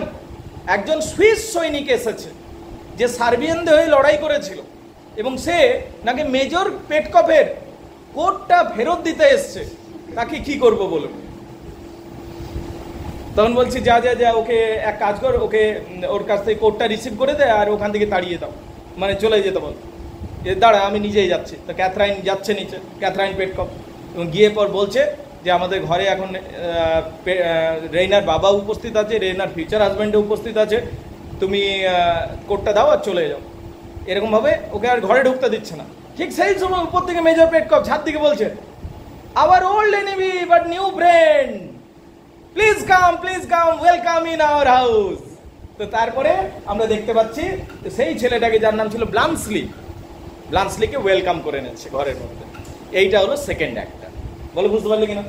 একজন সুইস সৈনিক এসেছে যে সার্বিয়ানদের হয়ে লড়াই করেছিল, এবং সে নাকি মেজর পেটকপের কোটটা ফেরত দিতে এসছে। তাকে কি করব বলুন? তখন বলছি, যা, ওকে এক কাজ কর, ওকে ওর কাছ থেকে কোটটা রিসিভ করে দেয় আর ওখান থেকে তাড়িয়ে দাও, মানে চলে যেতে বল। দাঁড়া, আমি নিজেই যাচ্ছি। তো ক্যাথরাইন যাচ্ছে নিচে, ক্যাথরাইন পেটকপ, এবং গিয়ে পর বলছে যে আমাদের ঘরে এখন রেইনার বাবা উপস্থিত আছে, রেইনার ফিউচার হাজব্যান্ডে উপস্থিত আছে, তুমি কোটটা দাও আর চলে যাও। এরকমভাবে ওকে আর ঘরে ঢুকতে দিচ্ছে না। ঠিক সেই সময় উপর থেকে মেজর পেটকপ ছাদ দিকে বলছে, our old enemy but new friend, please come, welcome in our house. তো তারপরে আমরা দেখতে পাচ্ছি সেই ছেলেটাকে, যার নাম ছিল ব্লান্সলিকে ওয়েলকাম করে নিচ্ছে ঘরের মধ্যে। এইটা হলো সেকেন্ড অ্যাক্টটা। বলো, বুঝতে পারলে কিনা?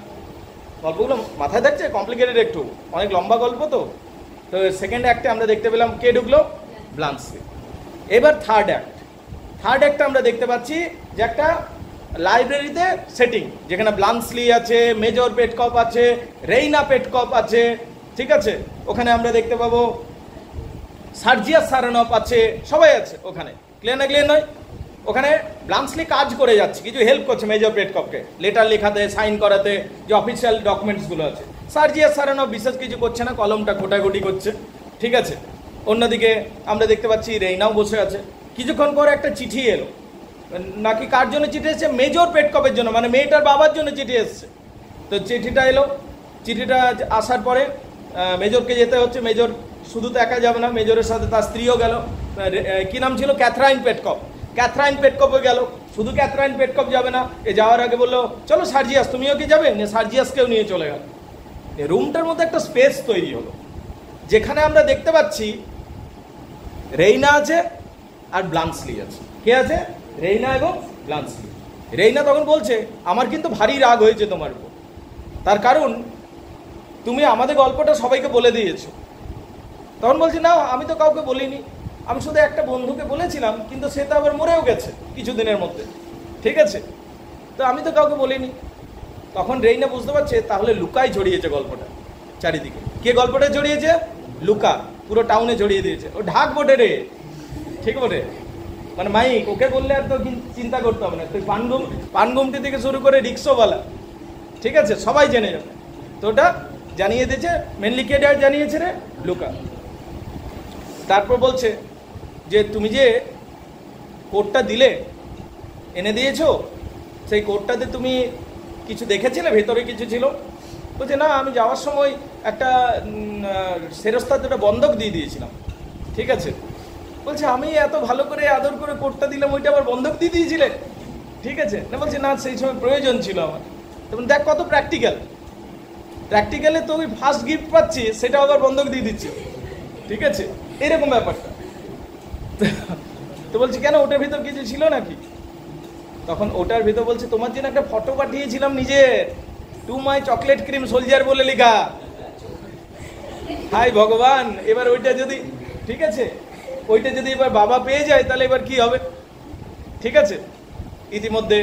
গল্পগুলো মাথায় থাকছে, কমপ্লিকেটেড একটু, অনেক লম্বা গল্প তো। তো সেকেন্ড অ্যাক্টে আমরা দেখতে পেলাম কে ঢুকলো? ব্লান্সলি। এবার থার্ড অ্যাক্টটা আমরা দেখতে পাচ্ছি যে একটা লাইব্রেরিতে সেটিং, যেখানে ব্লান্সলি আছে, মেজর পেটকপ আছে, রেইনা পেটকপ আছে, ঠিক আছে? ওখানে আমরা দেখতে পাবো সার্জিয়াস সারানভ আছে, সবাই আছে ওখানে। ক্লিয়ার নয়? ওখানে ব্লান্সলি কাজ করে যাচ্ছে, কিছু হেল্প করছে মেজর পেটকপকে, লেটার লেখাতে, সাইন করাতে, যে অফিসিয়াল ডকুমেন্টসগুলো আছে। সার্জিয়াস সারানভ বিশেষ কিছু করছে না, কলমটা ঘোটাঘুটি করছে, ঠিক আছে? অন্যদিকে আমরা দেখতে পাচ্ছি রেইনাও বসে আছে। কিছুক্ষণ পর একটা চিঠি এলো, নাকি কার জন্য চিঠি এসছে? মেজর পেটকপের জন্য, মানে মেয়েটার বাবার জন্য চিঠি এসছে। তো চিঠিটা এলো, চিঠিটা আসার পরে মেজরকে যেতে হচ্ছে। মেজর শুধু তো একা যাবে না, মেজরের সাথে তার স্ত্রীও গেল। কি নাম ছিল? ক্যাথরাইন পেটকপ। ক্যাথরাইন পেটকপে গেল। শুধু ক্যাথরাইন পেটকপ যাবে না, এ যাওয়ার আগে বললো চলো সার্জিয়াস, তুমিও কি যাবে? সার্জিয়াসকেও নিয়ে চলে গেল। রুমটার মধ্যে একটা স্পেস তৈরি হলো, যেখানে আমরা দেখতে পাচ্ছি রেইনা আছে আর ব্লান্সলি আছে। কে আছে? রেইনা এবং ব্লান্সলি। রেইনা তখন বলছে আমার কিন্তু ভারী রাগ হয়েছে তোমার উপর, তার কারণ তুমি আমাদের গল্পটা সবাইকে বলে দিয়েছো। তখন বলছি না, আমি তো কাউকে বলিনি, আমি শুধু একটা বন্ধুকে বলেছিলাম, কিন্তু সে তো আবার মরেও গেছে কিছুদিনের মধ্যে। ঠিক আছে, তো আমি তো কাউকে বলিনি। তখন রেইনা বুঝতে পারছে তাহলে লুকাই ছড়িয়েছে গল্পটা চারিদিকে। কে গল্পটা ছড়িয়েছে? লুকা। পুরো টাউনে ছড়িয়ে দিয়েছে। ও ঢাক বটে রে, ঠিক বটে, মানে মাইক ওকে বললে আর তো চিন্তা করতে হবে না। তুই পানগুমটি থেকে শুরু করে রিক্সোওয়ালা, ঠিক আছে, সবাই জেনে যাবে। তো ওটা জানিয়ে দিয়েছে। মেনলি কে জানিয়েছে রে? লুকা। তারপর বলছে যে তুমি যে কোডটা দিলে, এনে দিয়েছো, সেই কোডটাতে তুমি কিছু দেখেছিলে? ভেতরে কিছু ছিল? বলছে না, আমি যাওয়ার সময় একটা সেরস্তাতে একটা বন্ধক দিয়ে দিয়েছিলাম। ঠিক আছে, বলছে আমি এত ভালো করে আদর করে কোডটা দিলাম, ওইটা আবার বন্ধক দিয়ে দিয়েছিলে? ঠিক আছে না, বলছে না, সেই সময় প্রয়োজন ছিল আমার। তখন দেখ কত প্র্যাকটিক্যালে তো ওই ফার্স্ট গিফট পাচ্ছি, সেটা আবার বন্ধক দিয়ে দিচ্ছি। ঠিক আছে, এরকম ব্যাপারটা। তো বলছি কেন, ওটার ভিতর কিছু ছিল নাকি? তখন ওটার ভিতর বলছে তোমার জন্য একটা ফটো পাঠিয়েছিলাম নিজের, to my chocolate cream soldier বলে লেখা। হাই ভগবান, এবার ওইটা যদি, ঠিক আছে, ওইটা যদি এবার বাবা পেয়ে যায় তাহলে এবার কি হবে? ঠিক আছে, ইতিমধ্যে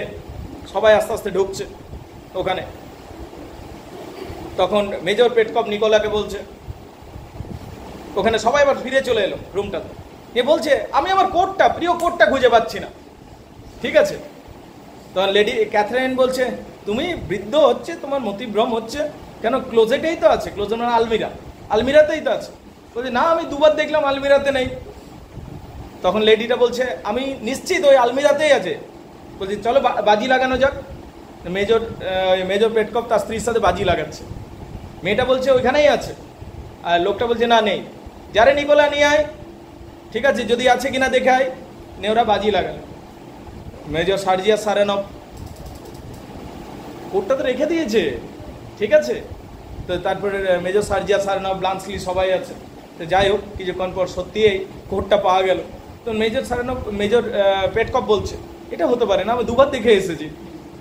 সবাই আস্তে আস্তে ঢুকছে ওখানে। তখন মেজর পেটকপ নিকোলাকে বলছে, ওখানে সবাই আবার ফিরে চলে এলো রুমটাতে। এ বলছে আমি আমার কোটটা, প্রিয় কোটটা খুঁজে পাচ্ছি না। ঠিক আছে, তখন লেডি ক্যাথরিন বলছে তুমি বৃদ্ধ হচ্ছে, তোমার মতিভ্রম হচ্ছে, কেন ক্লোজেটেই তো আছে। ক্লোজেট মানে আলমিরাতেই তো আছে। বলছে না, আমি দুবার দেখলাম আলমিরাতে নেই। তখন লেডিটা বলছে আমি নিশ্চিত ওই আলমিরাতেই আছে। বলছি চলো বাজি লাগানো যাক। মেজর পেটকপ তার স্ত্রীর সাথে বাজি লাগাচ্ছে। মেয়েটা বলছে ওইখানেই আছে, আর লোকটা বলছে না নেই। যারে নিকোলা নিয়ে আয়, ঠিক আছে, যদি আছে কিনা দেখে আয়। ওরা বাজি লাগালো। মেজর সার্জিয়াস সারেনভ কোটটা তো রেখে দিয়েছে, ঠিক আছে। তো তারপরে মেজর সার্জিয়াস সারেনভ, ব্লান্সলি সবাই আছে। তো যাই হোক, কিছুক্ষণ পর সত্যি এই কোটটা পাওয়া গেল। তো মেজর পেটকপ বলছে এটা হতে পারে না, আমি দুবার দেখে এসেছি।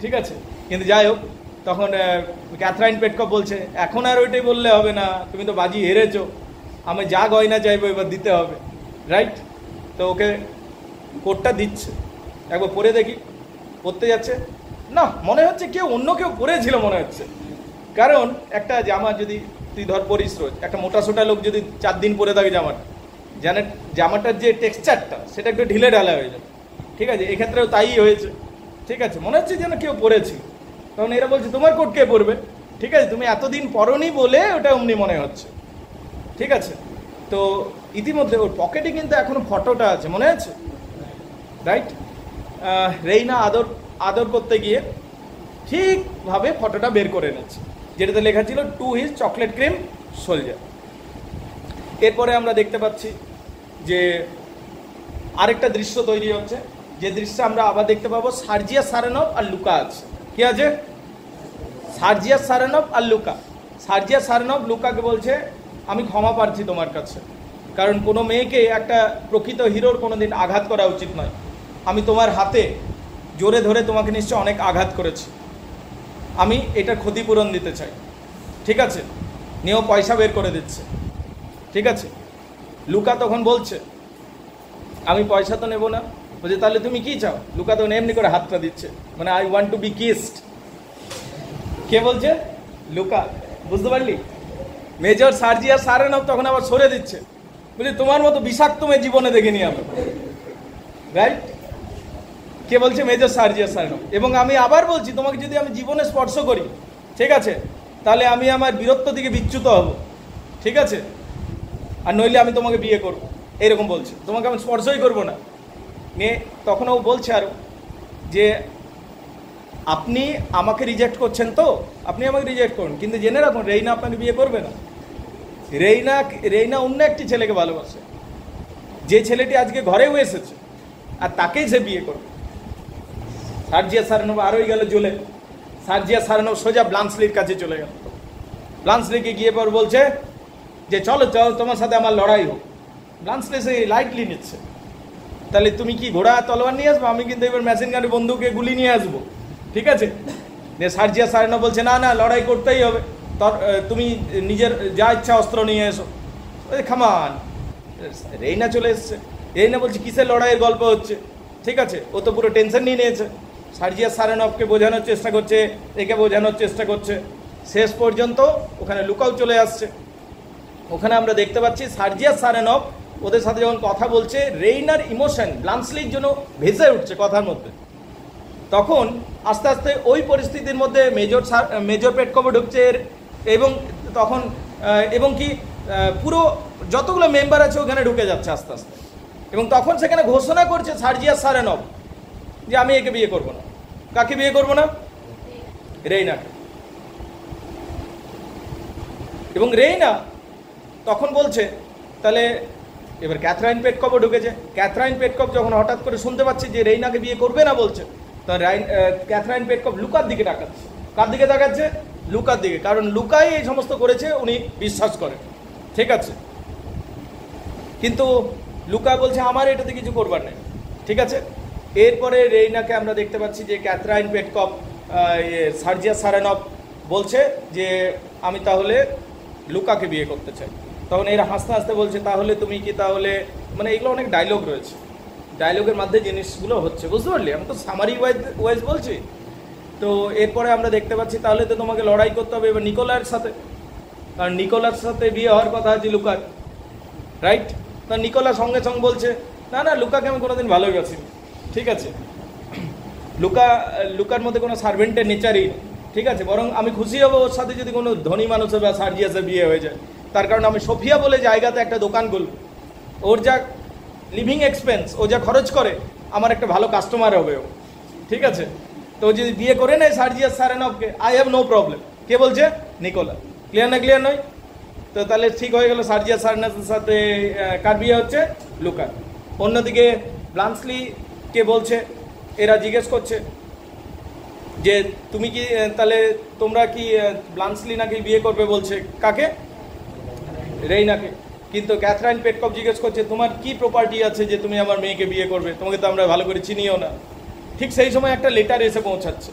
ঠিক আছে, কিন্তু যাই হোক, তখন ক্যাথরাইন পেটকপ বলছে এখন আর ওইটাই বললে হবে না, তুমি তো বাজি হেরেছো, আমি যা গয়না চাইবো এবার দিতে হবে, রাইট? তো ওকে কোটটা দিচ্ছে, একবার পরে দেখি। পরতে যাচ্ছে, না, মনে হচ্ছে অন্য কেউ পরেছিল মনে হচ্ছে। কারণ একটা জামা যদি তুই ধর পরিস রোজ, একটা মোটা সোটা লোক যদি 4 দিন পরে থাকে জামাটার যে টেক্সচারটা সেটা একটু ঢিলে ঢালা হয়ে যাবে। ঠিক আছে, এক্ষেত্রেও তাই হয়েছে। ঠিক আছে, মনে হচ্ছে যেন কেউ পরেছিল। তখন এরা বলছে তোমার কোট কে পরবে? ঠিক আছে, তুমি এতদিন পরনি বলে ওটা অমনি মনে হচ্ছে। ঠিক আছে, তো ইতিমধ্যে ওর পকেটে কিন্তু এখনো ফটোটা আছে, মনে আছে, রাইট? রেইনা আদর করতে গিয়ে ঠিকভাবে ফটোটা বের করে নিচ্ছে, যেটাতে লেখা ছিল to his chocolate cream soldier. এরপরে আমরা দেখতে পাচ্ছি যে আরেকটা দৃশ্য তৈরি হচ্ছে, যে দৃশ্যে আমরা আবার দেখতে পাবো সার্জিয়াস সারেনভ আর লুকা আছে। কি আছে? সার্জিয়াস সারেনভ আর লুকা। সার্জিয়াস সারেনভ লুকাকে বলছে আমি ক্ষমা প্রার্থী তোমার কাছে, কারণ কোনো মেয়েকে একটা প্রকৃত হিরোর কোনোদিন আঘাত করা উচিত নয়। আমি তোমার হাতে জোরে ধরে তোমাকে নিশ্চয় অনেক আঘাত করেছি, আমি এটা ক্ষতিপূরণ দিতে চাই। ঠিক আছে, নিয়েও পয়সা বের করে দিচ্ছে। ঠিক আছে, লুকা তখন বলছে আমি পয়সা তো নেব না। বলছে তাহলে তুমি কি চাও? লুকা তখন এমনি করে হাতটা দিচ্ছে, মানে I want to be kissed. কে বলছে? লুকা। বুঝতে পারলি? মেজর সার্জিয়াস সারেনভ তখন আবার সরে দিচ্ছে, বলছে তোমার মতো বিষাক্ত মেয়ে জীবনে দেখিনি আমি, রাইট? কে বলছে? মেজর সার্জিয়াস সারেনভ। এবং আমি আবার বলছি তোমাকে যদি আমি জীবনে স্পর্শ করি, ঠিক আছে, তাহলে আমি আমার বীরত্ব থেকে বিচ্যুত হব। ঠিক আছে, আর নইলে আমি তোমাকে বিয়ে করব, এইরকম বলছে। তোমাকে আমি স্পর্শই করবো না। নিয়ে তখন ও বলছে আরও যে আপনি আমাকে রিজেক্ট করছেন, তো আপনি আমাকে রিজেক্ট করুন, কিন্তু জেনে রাখুন রেইনা আপনাকে বিয়ে করবে না। রেইনা অন্য একটি ছেলেকে ভালোবাসে, যে ছেলেটি আজকে ঘরেও এসেছে, আর তাকেই সে বিয়ে করবে। সার্জিয়া সারানোভ আরোই গেল জ্বলে। সার্জিয়া সারানোভ সোজা ব্লান্সলির কাছে চলে গেল। ব্লান্সলিকে গিয়ে পর বলছে যে চলো চলো তোমার সাথে আমার লড়াই হোক। ব্লান্সলি সে লাইটলি নিচ্ছে, তাহলে তুমি কি ঘোড়া তলোয়ার নিয়ে আসবো, আমি কিন্তু এবার মেশিন গানে বন্দুকে গুলি নিয়ে আসবো, ঠিক আছে। সার্জিয়া সারানোভ বলছে না না, লড়াই করতেই হবে, তুমি নিজের যা ইচ্ছা অস্ত্র নিয়ে এসো। খামান, রেইনা চলে এসছে। রেইনা বলছে কিসের লড়াইয়ের গল্প হচ্ছে, ঠিক আছে। ও তো পুরো টেনশন নিয়ে নিয়েছে। সার্জিয়া সারানোভকে বোঝানোর চেষ্টা করছে, একে বোঝানোর চেষ্টা করছে, শেষ পর্যন্ত ওখানে লুকাও চলে আসছে। ওখানে আমরা দেখতে পাচ্ছি সার্জিয়া সারানোভ ওদের সাথে যখন কথা বলছে, রেইনার ইমোশন ব্লান্সলির জন্য ভেসে উঠছে কথার মধ্যে। তখন আস্তে আস্তে ওই পরিস্থিতির মধ্যে মেজর পেটকভও ঢুকছে, এবং তখন এবং কি পুরো যতগুলো মেম্বার আছে ওখানে ঢুকে যাচ্ছে আস্তে আস্তে। এবং তখন সেখানে ঘোষণা করছে সার্জিয়া সারানোভ যে আমি একে বিয়ে করব না। কাকে বিয়ে করব না? রেইনাকে। এবং রেইনা তখন বলছে, তাহলে এবার ক্যাথরাইন পেটকভও ঢুকেছে। ক্যাথরাইন পেটকভ যখন হঠাৎ করে শুনতে পাচ্ছে যে রেইনাকে বিয়ে করবে না বলছে, তখন ক্যাথরাইন পেটকভ লুকার দিকে তাকাচ্ছে। কার দিকে তাকাচ্ছে? লুকার দিকে, কারণ লুকাই এই সমস্ত করেছে উনি বিশ্বাস করেন, ঠিক আছে। কিন্তু লুকা বলছে আমার এটাতে কিছু করবার নেই, ঠিক আছে। এরপরে রেইনাকে আমরা দেখতে পাচ্ছি যে ক্যাথরাইন পেটকভ সার্জিয়া সারানোভ বলছে যে আমি তাহলে লুকাকে বিয়ে করতে চাই। তখন এরা হাসতে হাসতে বলছে তাহলে তুমি কি তাহলে, মানে এগুলো অনেক ডায়লগ রয়েছে, ডায়লগের মধ্যে জিনিসগুলো হচ্ছে, বুঝতে পারলি? আমি তো সামারি ওয়াইজ বলছি। তো এরপরে আমরা দেখতে পাচ্ছি তাহলে তো তোমাকে লড়াই করতে হবে এবার নিকোলার সাথে, কারণ নিকোলার সাথে বিয়ে হওয়ার কথা আছে লুকার, রাইট? তা নিকোলা সঙ্গে সঙ্গে বলছে না না, লুকাকে আমি কোনোদিন ভালোই বাসিনি, ঠিক আছে। লুকার মধ্যে কোনো সার্ভেন্টের নেচারই, ঠিক আছে। বরং আমি খুশি হবো ওর সাথে যদি কোনো ধনী মানুষের বা সার্জিয়াসের বিয়ে হয়ে যায়, তার কারণ আমি সোফিয়া বলে জায়গাতে একটা দোকান খুলব, ওর যা লিভিং এক্সপেন্স, ও যা খরচ করে, আমার একটা ভালো কাস্টমার হবে ও, ঠিক আছে। তো যদি বিয়ে করে নেয় সার্জিয়া সারানোভকে, আই হ্যাভ নো প্রবলেম। কে বলছে? নিকোলা। ক্লিয়ার না? ক্লিয়ার নয়? তো তাহলে ঠিক হয়ে গেল, সার্জিয়া সারানোভের সাথে কার বিয়ে হচ্ছে? লুকার। অন্যদিকে ব্লান্সলিকে বলছে, এরা জিজ্ঞেস করছে যে তুমি কি তাহলে তোমরা কি ব্লান্সলি নাকি বিয়ে করবে বলছে, কাকে? রেইনাকে। কিন্তু ক্যাথরাইন পেটকভ জিজ্ঞেস করছে তোমার কি প্রপার্টি আছে যে তুমি আমার মেয়েকে বিয়ে করবে, তোমাকে তো আমরা ভালো করে চিনিও না। ঠিক সেই সময় একটা লেটার এসে পৌঁছাচ্ছে।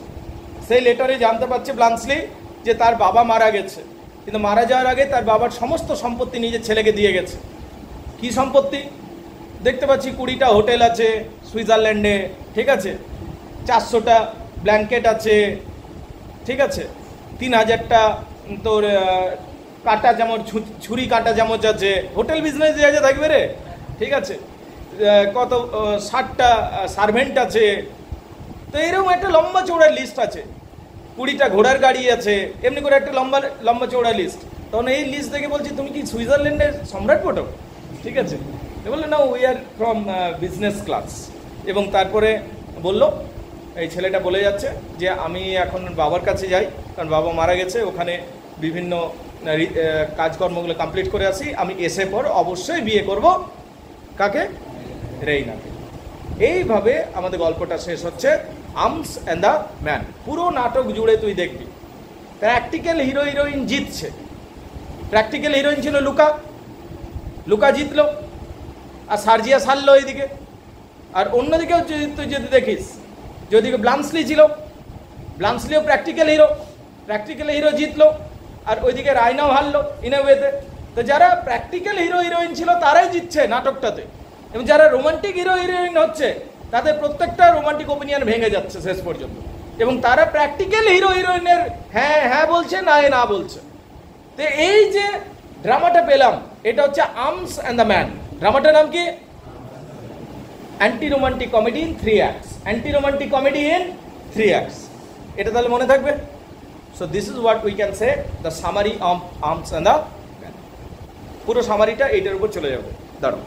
সেই লেটারে জানতে পারছে ব্লান্সলি যে তার বাবা মারা গেছে, কিন্তু মারা যাওয়ার আগে তার বাবার সমস্ত সম্পত্তি নিজের ছেলেকে দিয়ে গেছে। কি সম্পত্তি? দেখতে পাচ্ছি 20টা হোটেল আছে সুইজারল্যান্ডে, ঠিক আছে, 400টা ব্ল্যাঙ্কেট আছে, ঠিক আছে, 3000টা তোর কাটা চামচ, ছুরি কাটা চামচ আছে। হোটেল বিজনেস যে থাকবে রে, ঠিক আছে, কত 60টা সার্ভেন্ট আছে। তো এরকম একটা লম্বা চৌড়া লিস্ট আছে। 20টা ঘোড়ার গাড়ি আছে, এমনি করে একটা লম্বা চৌড়া লিস্ট। তখন এই লিস্ট দেখে বলছি তুমি কি সুইজারল্যান্ডের সম্রাট বটো, ঠিক আছে। বললো না, we are from business class. এবং তারপরে বলল, এই ছেলেটা বলে যাচ্ছে যে আমি এখন বাবার কাছে যাই, কারণ বাবা মারা গেছে, ওখানে বিভিন্ন কাজকর্মগুলো কমপ্লিট করে আসি, আমি এসে পর অবশ্যই বিয়ে করব। কাকে? রেইনাকে। এইভাবে আমাদের গল্পটা শেষ হচ্ছে, আর্মস অ্যান্ড দ্য ম্যান। পুরো নাটক জুড়ে তুই দেখবি প্র্যাকটিক্যাল হিরো হিরোইন জিতছে। প্র্যাকটিক্যাল হিরোইন ছিল লুকা, লুকা জিতলো, আর সার্জিয়া সারলো এইদিকে। আর অন্যদিকেও তুই যদি দেখিস, যদি ব্লান্সলি ছিল, ব্লান্সলিও প্র্যাকটিক্যাল হিরো জিতলো, আর ওইদিকে রায়নাও হারলো ইন এ ওয়েতে। তো যারা প্র্যাকটিক্যাল হিরো হিরোইন ছিল তারাই জিতছে নাটকটাতে, এবং যারা রোমান্টিক হিরো হিরোইন হচ্ছে তাদের প্রত্যেকটা রোমান্টিক ওপিনিয়ন ভেঙে যাচ্ছে শেষ পর্যন্ত, এবং তারা প্র্যাকটিক্যাল হিরো হিরোইনের হ্যাঁ হ্যাঁ বলছে, না না বলছে। তো এই যে ড্রামাটা পেলাম, এটা হচ্ছে আর্মস অ্যান্ড দ্য ম্যান। ড্রামাটার নাম কি? Anti romantic comedy in 3 acts। Anti romantic comedy in 3 acts। এটা তাহলে মনে থাকবে। So this is what we can say the summary of arms and the man. পুরো সামারিটা এইটার উপর চলে যাবে। দাঁড়াও।